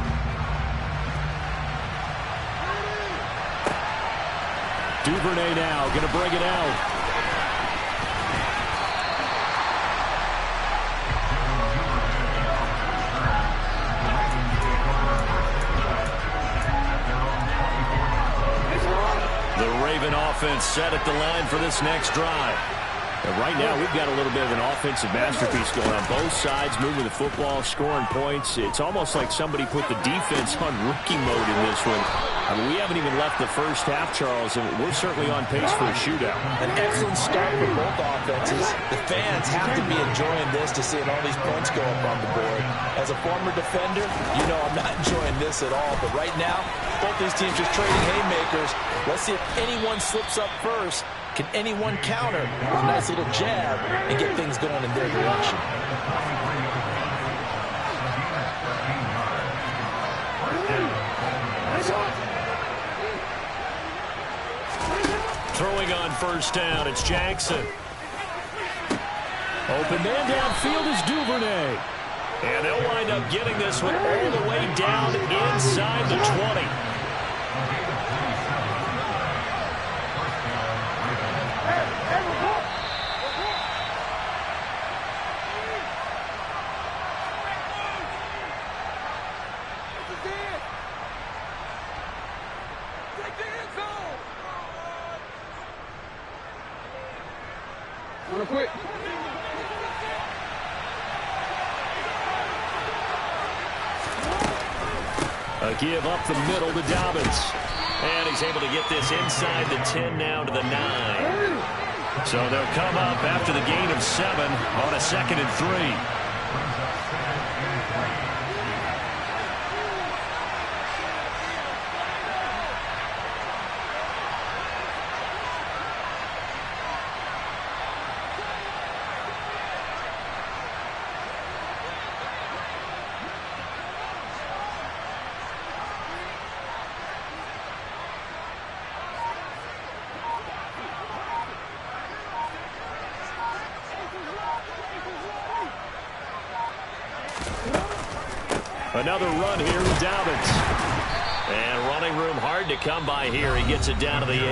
Duvernay now going to bring it out. Offense set at the line for this next drive. And right now, we've got a little bit of an offensive masterpiece going on both sides, moving the football, scoring points. It's almost like somebody put the defense on rookie mode in this one. I mean, we haven't even left the first half, Charles, and we're certainly on pace for a shootout. An excellent start for both offenses. The fans have to be enjoying this to see all these points go up on the board. As a former defender, you know I'm not enjoying this at all. But right now, both these teams just trading haymakers. Let's see if anyone slips up first. Can anyone counter with a nice little jab and get things going in their direction? Throwing on first down, it's Jackson. Open man downfield is Duvernay. And they'll wind up getting this one all the way down inside the 20. A give up the middle to Dobbins. And he's able to get this inside the 10 now to the 9. So they'll come up after the gain of 7 on a 2nd and 3. Another run here with Dobbins. And running room hard to come by here. He gets it down to the 8.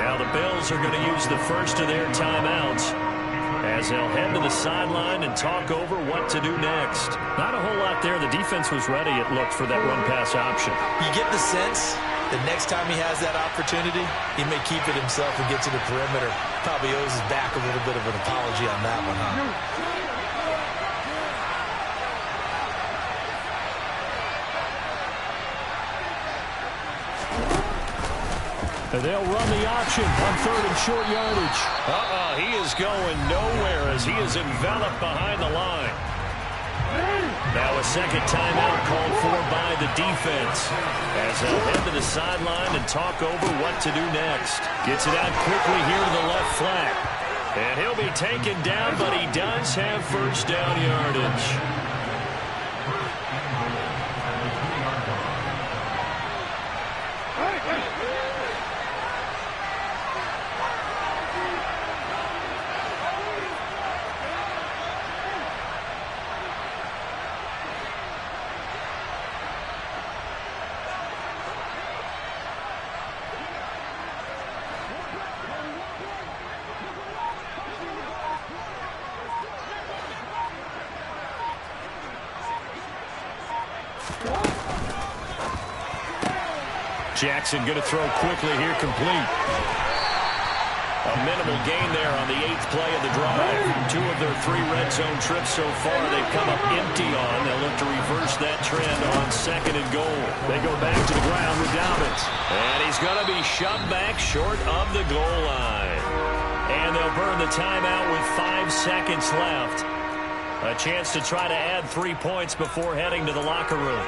Now the Bills are going to use the first of their timeouts as they'll head to the sideline and talk over what to do next. Not a whole lot there. The defense was ready, it looked, for that run-pass option. You get the sense that next time he has that opportunity, he may keep it himself and get to the perimeter. Probably owes his back a little bit of an apology on that one, huh? And they'll run the option on 3rd and short yardage. He is going nowhere as he is enveloped behind the line. Now a second timeout called for by the defense as they'll head to the sideline and talk over what to do next. Gets it out quickly here to the left flat. And he'll be taken down, but he does have first down yardage. Jackson going to throw quickly here, complete. A minimal gain there on the 8th play of the drive. 2 of their 3 red zone trips so far they've come up empty on. They'll look to reverse that trend on 2nd and goal. They go back to the ground with Dobbins. And he's going to be shoved back short of the goal line. And they'll burn the timeout with 5 seconds left. A chance to try to add 3 points before heading to the locker room.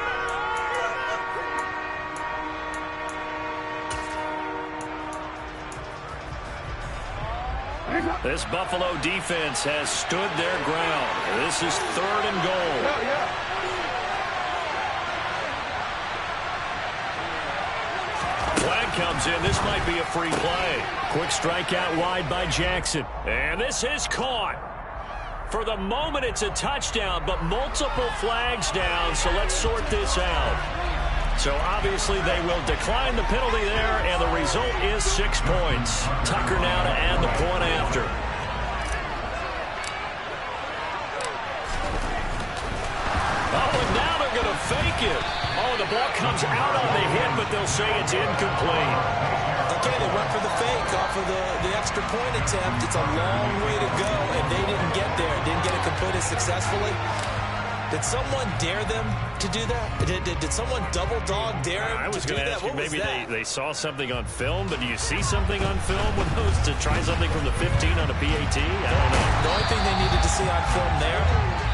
This Buffalo defense has stood their ground. This is 3rd and goal. Flag comes in. This might be a free play. Quick strike out wide by Jackson. And this is caught. For the moment, it's a touchdown, but multiple flags down, so let's sort this out. So obviously they will decline the penalty there, and the result is 6 points. Tucker now to add the point after. Oh, and now they're going to fake it. Oh, the ball comes out on the hit, but they'll say it's incomplete. Okay, they went for the fake off of the extra point attempt. It's a long way to go, and they didn't get there. Didn't get it completed successfully. Did someone dare them to do that? Did someone double dog dare them I was to do going to that? ask you, What was maybe that? they saw something on film, but do you see something on film with those to try something from the 15 on a PAT? I don't know. The only thing they needed to see on film there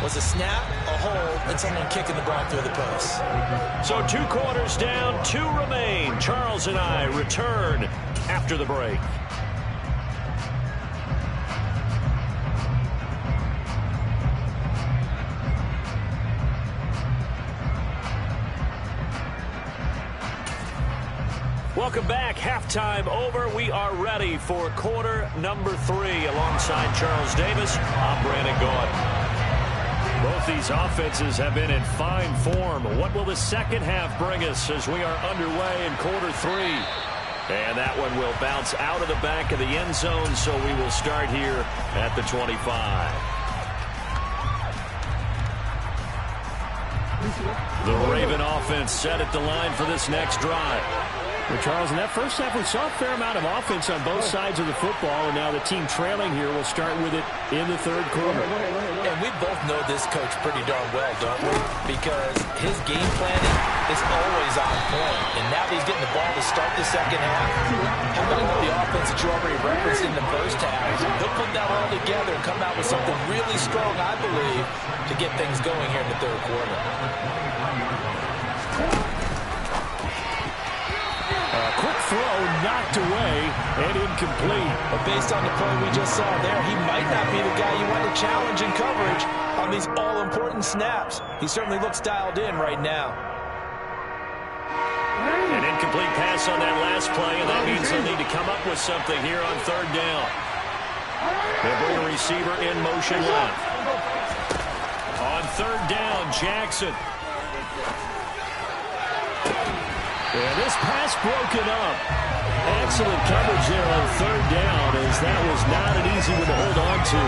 was a snap, a hold, and someone kicking the ball through the post. So 2 quarters down, 2 remain. Charles and I return after the break. Welcome back. Halftime over. We are ready for quarter number 3 alongside Charles Davis. I'm Brandon Gaudin. Both these offenses have been in fine form. What will the second half bring us as we are underway in quarter 3? And that one will bounce out of the back of the end zone, so we will start here at the 25. The Raven offense set at the line for this next drive. Well, Charles, in that first half, we saw a fair amount of offense on both sides of the football, and now the team trailing here will start with it in the 3rd quarter. And we both know this coach pretty darn well, don't we? Because his game planning is always on point. And now that he's getting the ball to start the second half, combining with the offense that you already referenced in the first half, he'll put that all together and come out with something really strong, I believe, to get things going here in the 3rd quarter. Quick throw, knocked away, and incomplete. But based on the play we just saw there, he might not be the guy you want to challenge in coverage on these all-important snaps. He certainly looks dialed in right now. An incomplete pass on that last play, and that means they'll need to come up with something here on 3rd down. They'll bring a receiver in motion left. On 3rd down, Jackson. And this pass broken up. Excellent coverage there on third down, as that was not an easy one to hold on to.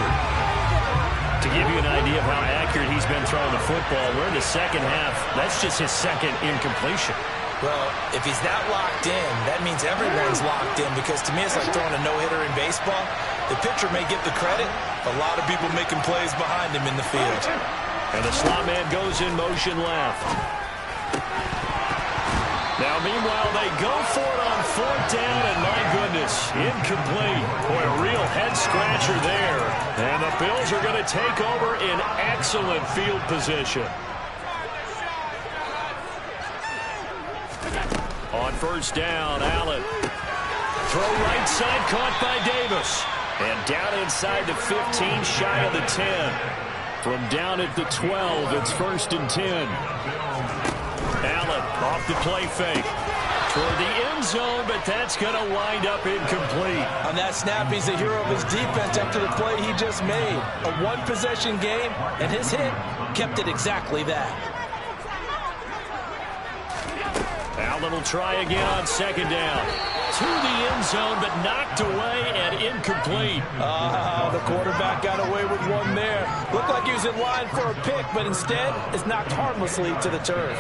To give you an idea of how accurate he's been throwing the football, we're in the second half. That's just his second incompletion. Well, if he's that locked in, that means everyone's locked in, because to me it's like throwing a no-hitter in baseball. The pitcher may get the credit, a lot of people making plays behind him in the field. And the slot man goes in motion left. Now, meanwhile, they go for it on fourth down, and my goodness, incomplete. Boy, a real head-scratcher there. And the Bills are going to take over in excellent field position. On first down, Allen. Throw right side, caught by Davis. And down inside the 15, shy of the 10. From down at the 12, it's 1st and 10. Allen off the play fake toward the end zone, but that's going to wind up incomplete. On that snap, he's the hero of his defense after the play he just made. A one-possession game, and his hit kept it exactly that. Allen will try again on second down. To the end zone, but knocked away and incomplete. The quarterback got away with one there. Looked like he was in line for a pick, but instead is knocked harmlessly to the turf.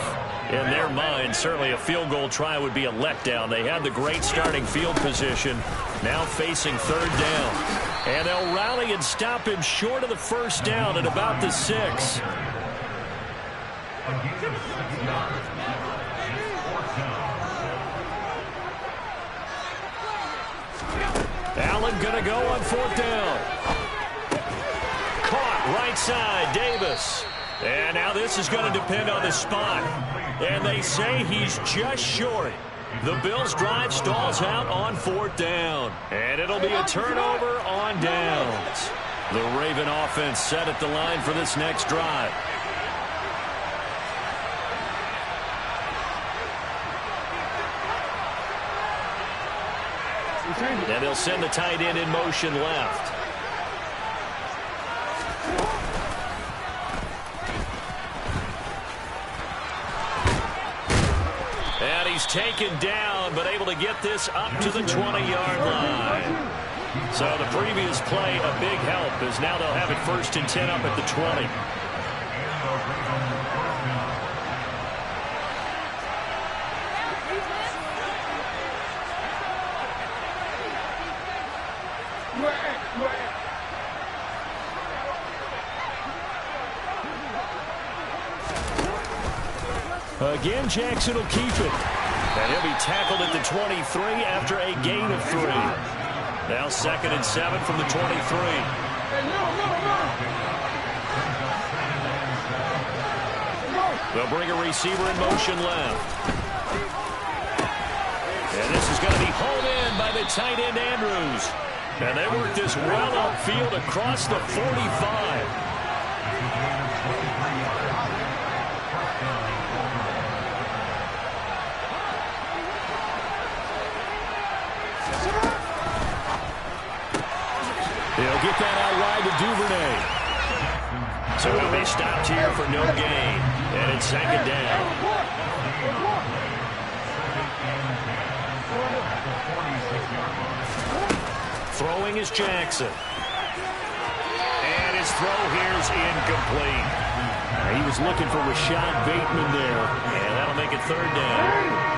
In their mind, certainly a field goal try would be a letdown. They had the great starting field position, now facing third down. And they'll rally and stop him short of the first down at about the 6. Allen going to go on fourth down. Caught right side, Davis. And now this is going to depend on the spot. And they say he's just short. The Bills' drive stalls out on fourth down. And it'll be a turnover on downs. The Raven offense set at the line for this next drive. And they'll send the tight end in motion left. And he's taken down, but able to get this up to the 20-yard line. So the previous play, a big help, as now they'll have it 1st and 10 up at the 20. Again, Jackson will keep it. And he'll be tackled at the 23 after a gain of 3. Now 2nd and 7 from the 23. They'll bring a receiver in motion left. And this is going to be hauled in by the tight end, Andrews. And they work this well upfield across the 45. He'll get that out wide to Duvernay. So he'll be stopped here for no gain. And it's 2nd down. Throwing is Jackson. And his throw here is incomplete. He was looking for Rashad Bateman there. And that'll make it 3rd down.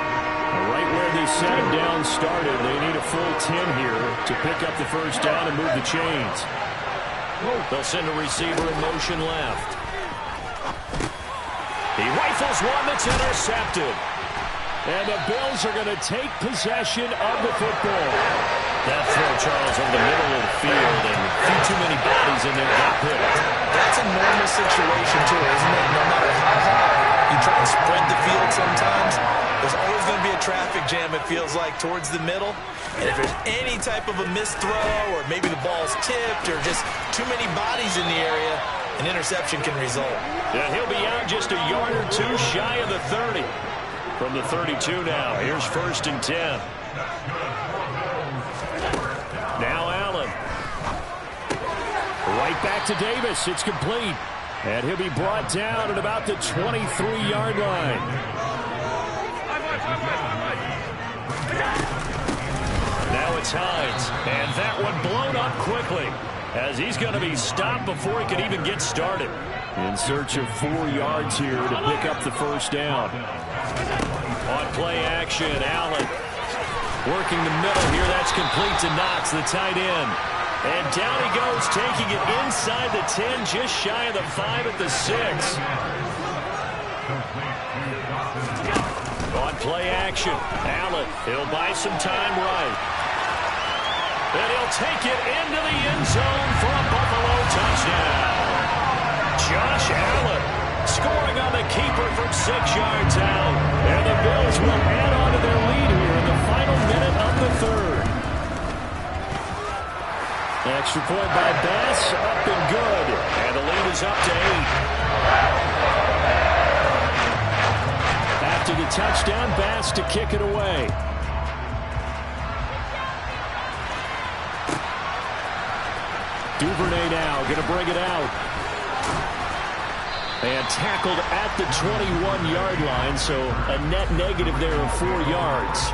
Right where the second down started, they need a full 10 here to pick up the first down and move the chains. They'll send a receiver in motion left. He rifles one that's intercepted. And the Bills are going to take possession of the football. That throw, Charles, over the middle of the field, and a few too many bodies in there got picked. That's a normal situation, too, isn't it? No matter how hard you try to spread the field sometimes, there's always going to be a traffic jam, it feels like, towards the middle. And if there's any type of a missed throw, or maybe the ball's tipped, or just too many bodies in the area, an interception can result. And he'll be out just a yard or two shy of the 30. From the 32 now, here's 1st and 10. Now Allen. Right back to Davis. It's complete. And he'll be brought down at about the 23-yard line. It's Hines. And that one blown up quickly as he's going to be stopped before he can even get started. In search of 4 yards here to pick up the first down. On play action, Allen working the middle here. That's complete to Knox, the tight end. And down he goes, taking it inside the 10, just shy of the 5 at the 6. On play action, Allen, he'll buy some time right. And he'll take it into the end zone for a Buffalo touchdown. Josh Allen scoring on the keeper from 6 yards out. And the Bills will add on to their lead here in the final minute of the third. Extra point by Bass, up and good. And the lead is up to 8. After the touchdown, Bass to kick it away. Duvernay now going to bring it out. And tackled at the 21-yard line, so a net negative there of 4 yards.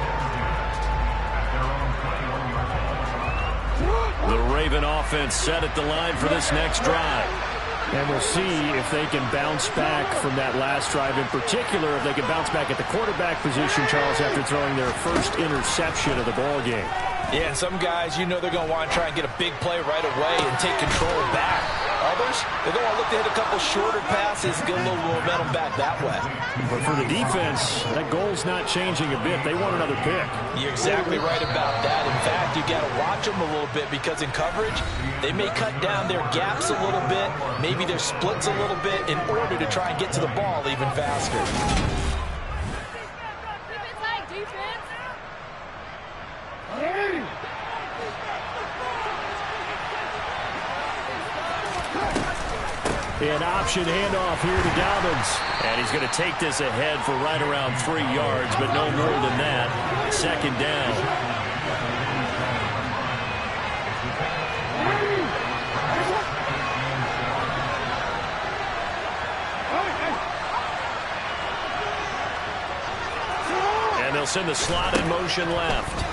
The Raven offense set at the line for this next drive. And we'll see if they can bounce back from that last drive. In particular, if they can bounce back at the quarterback position, Charles, after throwing their first interception of the ball game. Yeah, and some guys, you know they're going to want to try and get a big play right away and take control back. Others, they're going to look to hit a couple shorter passes and get a little momentum back that way. But for the defense, that goal's not changing a bit. They want another pick. You're exactly right about that. In fact, you got to watch them a little bit because in coverage, they may cut down their gaps a little bit, maybe their splits a little bit in order to try and get to the ball even faster. An option handoff here to Dobbins. And he's going to take this ahead for right around 3 yards, but no more than that. Second down. And they'll send the slot in motion left.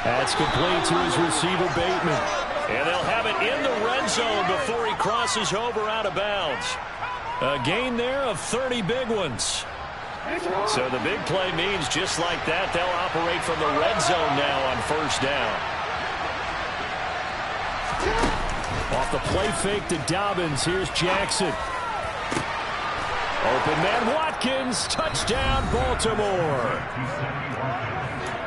That's complete to his receiver, Bateman. And they'll have it in the red zone before he crosses over out of bounds. A gain there of 30 big ones. So the big play means just like that, they'll operate from the red zone now on first down. Off the play fake to Dobbins. Here's Jackson. Open man Watkins. Touchdown, Baltimore.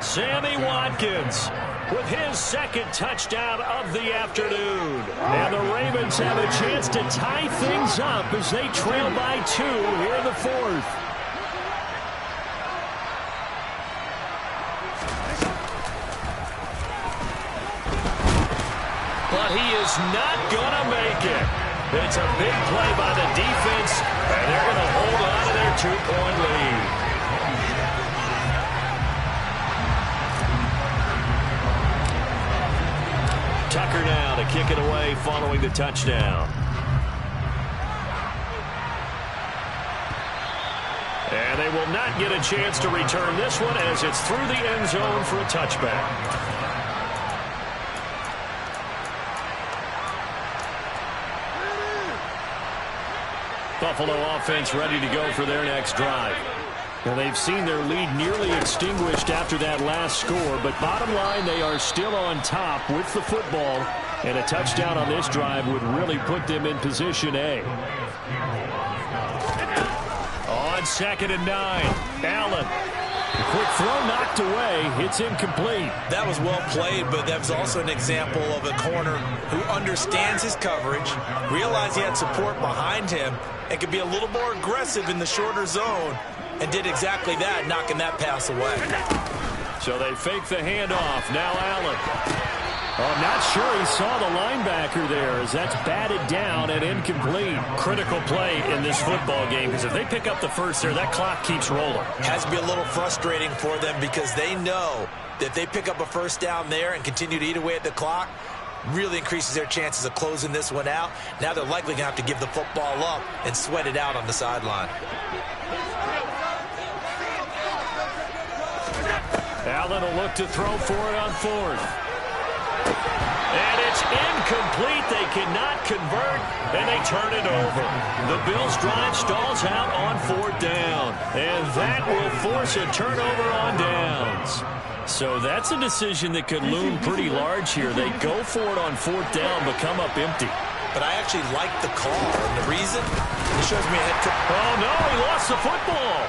Sammy Watkins with his second touchdown of the afternoon. And the Ravens have a chance to tie things up as they trail by 2 here in the fourth. But he is not going to make it. It's a big play by the defense, and they're going to hold on to their 2-point lead. Tucker now to kick it away following the touchdown. And they will not get a chance to return this one as it's through the end zone for a touchback. Buffalo offense ready to go for their next drive. Well, they've seen their lead nearly extinguished after that last score, but bottom line, they are still on top with the football, and a touchdown on this drive would really put them in position A. On 2nd and 9, Allen. A quick throw knocked away. It's incomplete. That was well played, but that was also an example of a corner who understands his coverage, realized he had support behind him, and could be a little more aggressive in the shorter zone, and did exactly that, knocking that pass away. So they fake the handoff. Now Allen. I'm not sure he saw the linebacker there as that's batted down and incomplete. Critical play in this football game because if they pick up the first there, that clock keeps rolling. Has to be a little frustrating for them because they know that if they pick up a first down there and continue to eat away at the clock, really increases their chances of closing this one out. Now they're likely going to have to give the football up and sweat it out on the sideline. Allen will look to throw for it on fourth. And it's incomplete. They cannot convert, and they turn it over. The Bills' drive stalls out on fourth down, and that will force a turnover on downs. So that's a decision that could loom pretty large here. They go for it on fourth down, but come up empty. But I actually like the call, and the reason, it shows me a head coach. Oh, no, he lost the football.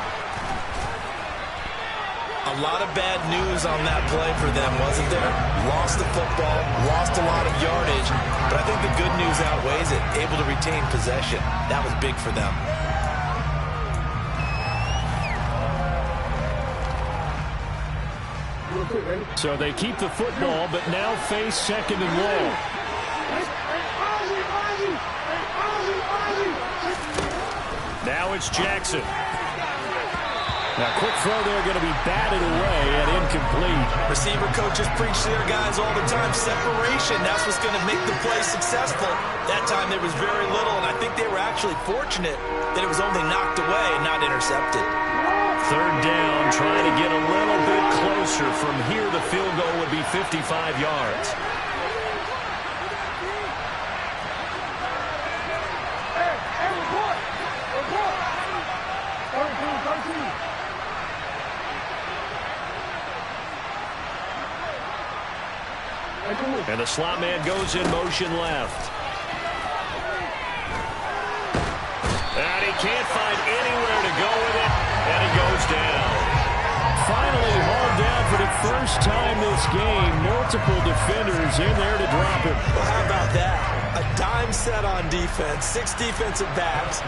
A lot of bad news on that play for them, wasn't there? Lost the football, lost a lot of yardage, but I think the good news outweighs it. Able to retain possession. That was big for them. So they keep the football, but now face second and long. Now it's Jackson. Now, quick throw there, going to be batted away and incomplete. Receiver coaches preach to their guys all the time. Separation, that's what's going to make the play successful. That time there was very little, and I think they were actually fortunate that it was only knocked away and not intercepted. Third down, trying to get a little bit closer. From here, the field goal would be 55 yards. And the slot man goes in motion left. And he can't find anywhere to go with it, and he goes down. Finally hauled down for the first time this game. Multiple defenders in there to drop him. Well, how about that? A dime set on defense, 6 defensive backs.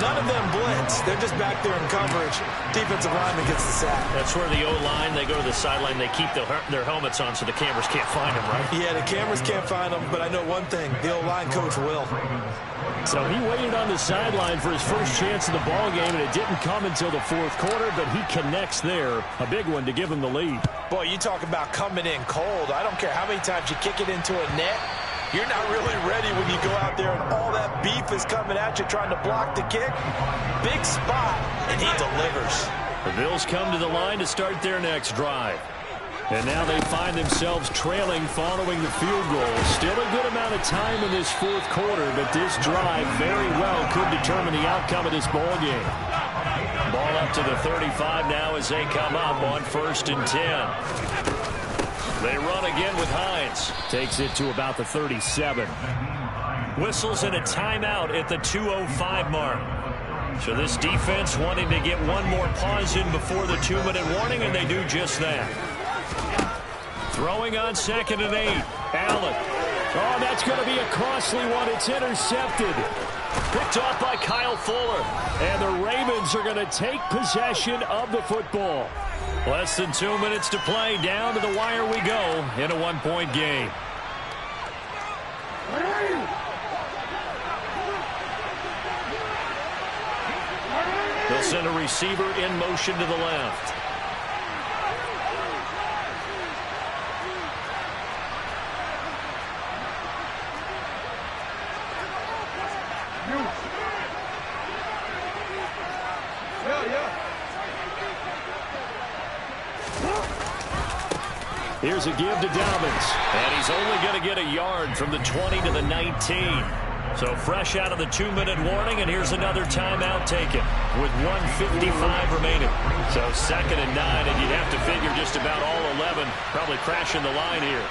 None of them blitz. They're just back there in coverage. Defensive lineman gets the sack. That's where the O-line, they go to the sideline, they keep their helmets on so the cameras can't find them, right? Yeah, the cameras can't find them, but I know one thing. The O-line coach will. So he waited on the sideline for his first chance of the ball game, and it didn't come until the fourth quarter, but he connects there. A big one to give him the lead. Boy, you talk about coming in cold. I don't care how many times you kick it into a net. You're not really ready when you go out there and all that beef is coming at you trying to block the kick. Big spot, and he delivers. The Bills come to the line to start their next drive. And now they find themselves trailing following the field goal. Still a good amount of time in this fourth quarter, but this drive very well could determine the outcome of this ball game. Ball up to the 35 now as they come up on 1st and 10. They run again with Hines. Takes it to about the 37. Whistles and a timeout at the 2:05 mark. So this defense wanting to get one more pause in before the 2-minute warning, and they do just that. Throwing on 2nd and 8. Allen. Oh, that's going to be a costly one. It's intercepted. Picked off by Kyle Fuller. And the Ravens are going to take possession of the football. Less than 2 minutes to play. Down to the wire we go in a 1-point game. They'll send a receiver in motion to the left. Here's a give to Dobbins. And he's only going to get a yard from the 20 to the 19. So fresh out of the 2-minute warning, and here's another timeout taken with 1:55 remaining. So 2nd and 9, and you'd have to figure just about all 11 probably crashing the line here.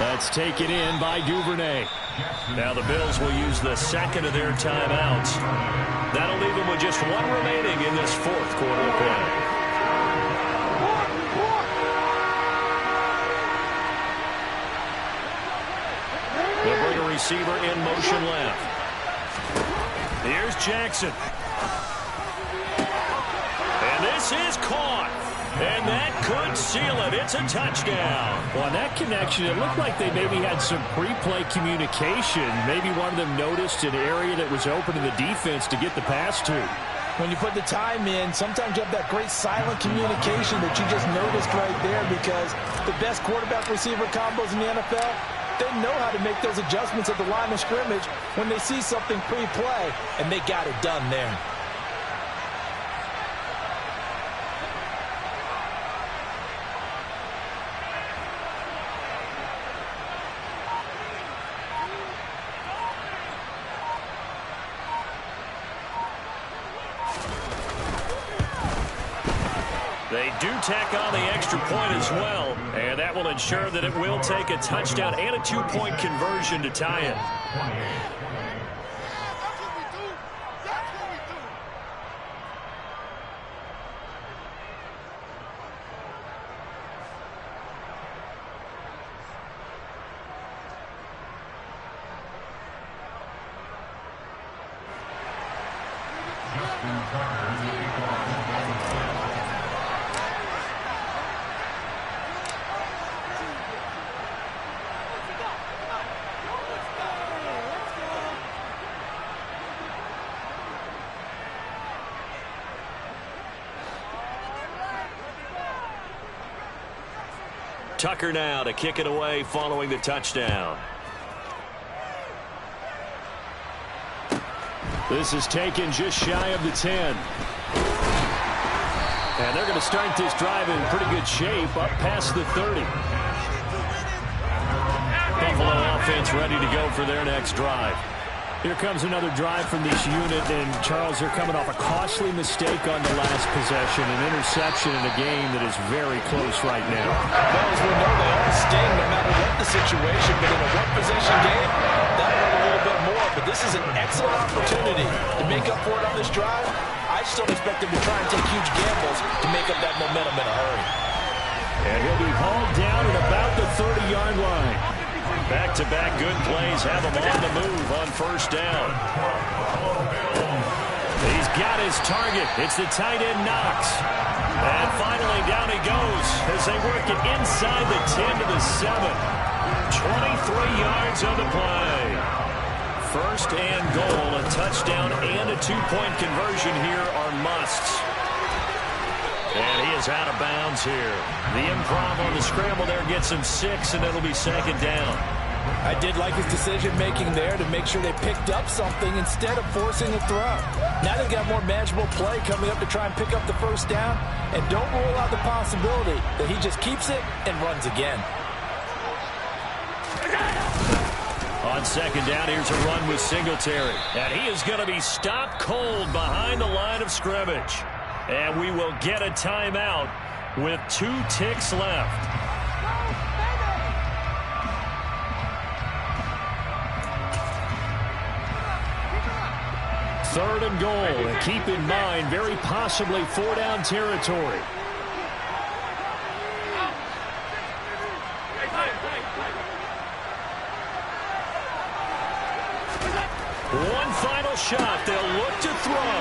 That's taken in by Duvernay. Now the Bills will use the 2nd of their timeouts. That'll leave them with just 1 remaining in this 4th quarter of play. They'll bring a receiver in motion left. Here's Jackson. And this is caught. And that could seal it. It's a touchdown. Well, on that connection, it looked like they maybe had some pre-play communication. Maybe one of them noticed an area that was open to the defense to get the pass to. When you put the time in, sometimes you have that great silent communication that you just noticed right there, because the best quarterback-receiver combos in the NFL, they know how to make those adjustments at the line of scrimmage when they see something pre-play, and they got it done there. They do tack on the extra point as well, and that will ensure that it will take a touchdown and a 2-point conversion to tie it. Tucker now to kick it away following the touchdown. This is taken just shy of the 10. And they're going to start this drive in pretty good shape up past the 30. Buffalo offense ready to go for their next drive. Here comes another drive from this unit, and Charles, they're coming off a costly mistake on the last possession, an interception in a game that is very close right now. Well, as we know, they all sting no matter what the situation, but in a one-possession game, that hurt a little bit more, but this is an excellent opportunity to make up for it on this drive. I just don't expect them to try and take huge gambles to make up that momentum in a hurry. And he'll be hauled down at about the 30-yard line. Back-to-back good plays have him on the move on first down. He's got his target. It's the tight end Knox. And finally down he goes as they work it inside the 10 to the 7. 23 yards on the play. First and goal, a touchdown and a 2-point conversion here are musts. And he is out of bounds here. The improv on the scramble there gets him 6, and it'll be second down. I did like his decision-making there to make sure they picked up something instead of forcing a throw. Now they've got more manageable play coming up to try and pick up the first down, and don't rule out the possibility that he just keeps it and runs again. On second down, here's a run with Singletary. And he is going to be stopped cold behind the line of scrimmage. And we will get a timeout with 2 ticks left. Third and goal, and keep in mind, very possibly 4-down territory. One final shot. They'll look to throw.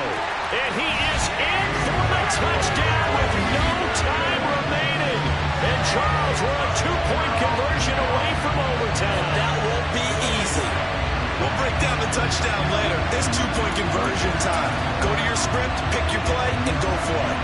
And he is in for the touchdown with no time remaining. And Charles, we're a 2-point conversion away from overtime. That won't be easy. We'll break down the touchdown later. It's 2-point conversion time. Go to your script, pick your play, and go for it.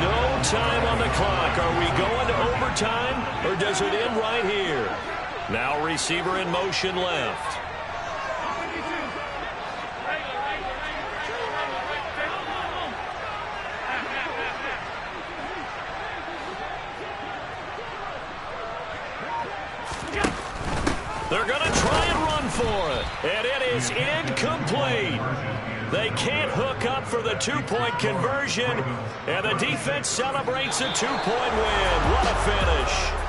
No time on the clock. Are we going to overtime, or does it end right here? Now receiver in motion left. They're going to try and run for it. And it is incomplete. They can't hook up for the 2-point conversion. And the defense celebrates a 2-point win. What a finish.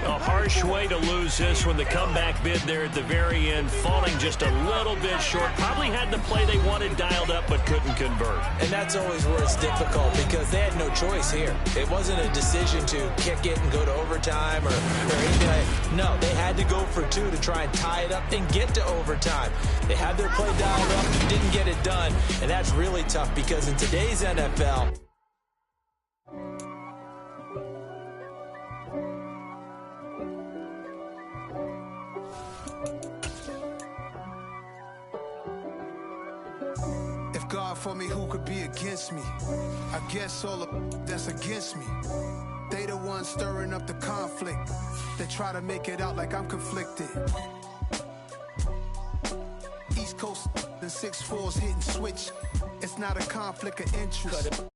A harsh way to lose this when the comeback bid there at the very end, falling just a little bit short. Probably had the play they wanted dialed up but couldn't convert. And that's always where it's difficult because they had no choice here. It wasn't a decision to kick it and go to overtime or anything like that. No, they had to go for 2 to try and tie it up and get to overtime. They had their play dialed up, didn't get it done, and that's really tough because in today's NFL, God for me, who could be against me? I guess all of that's against me. They the ones stirring up the conflict. They try to make it out like I'm conflicted. East Coast, the 6'4's hitting switch. It's not a conflict of interest.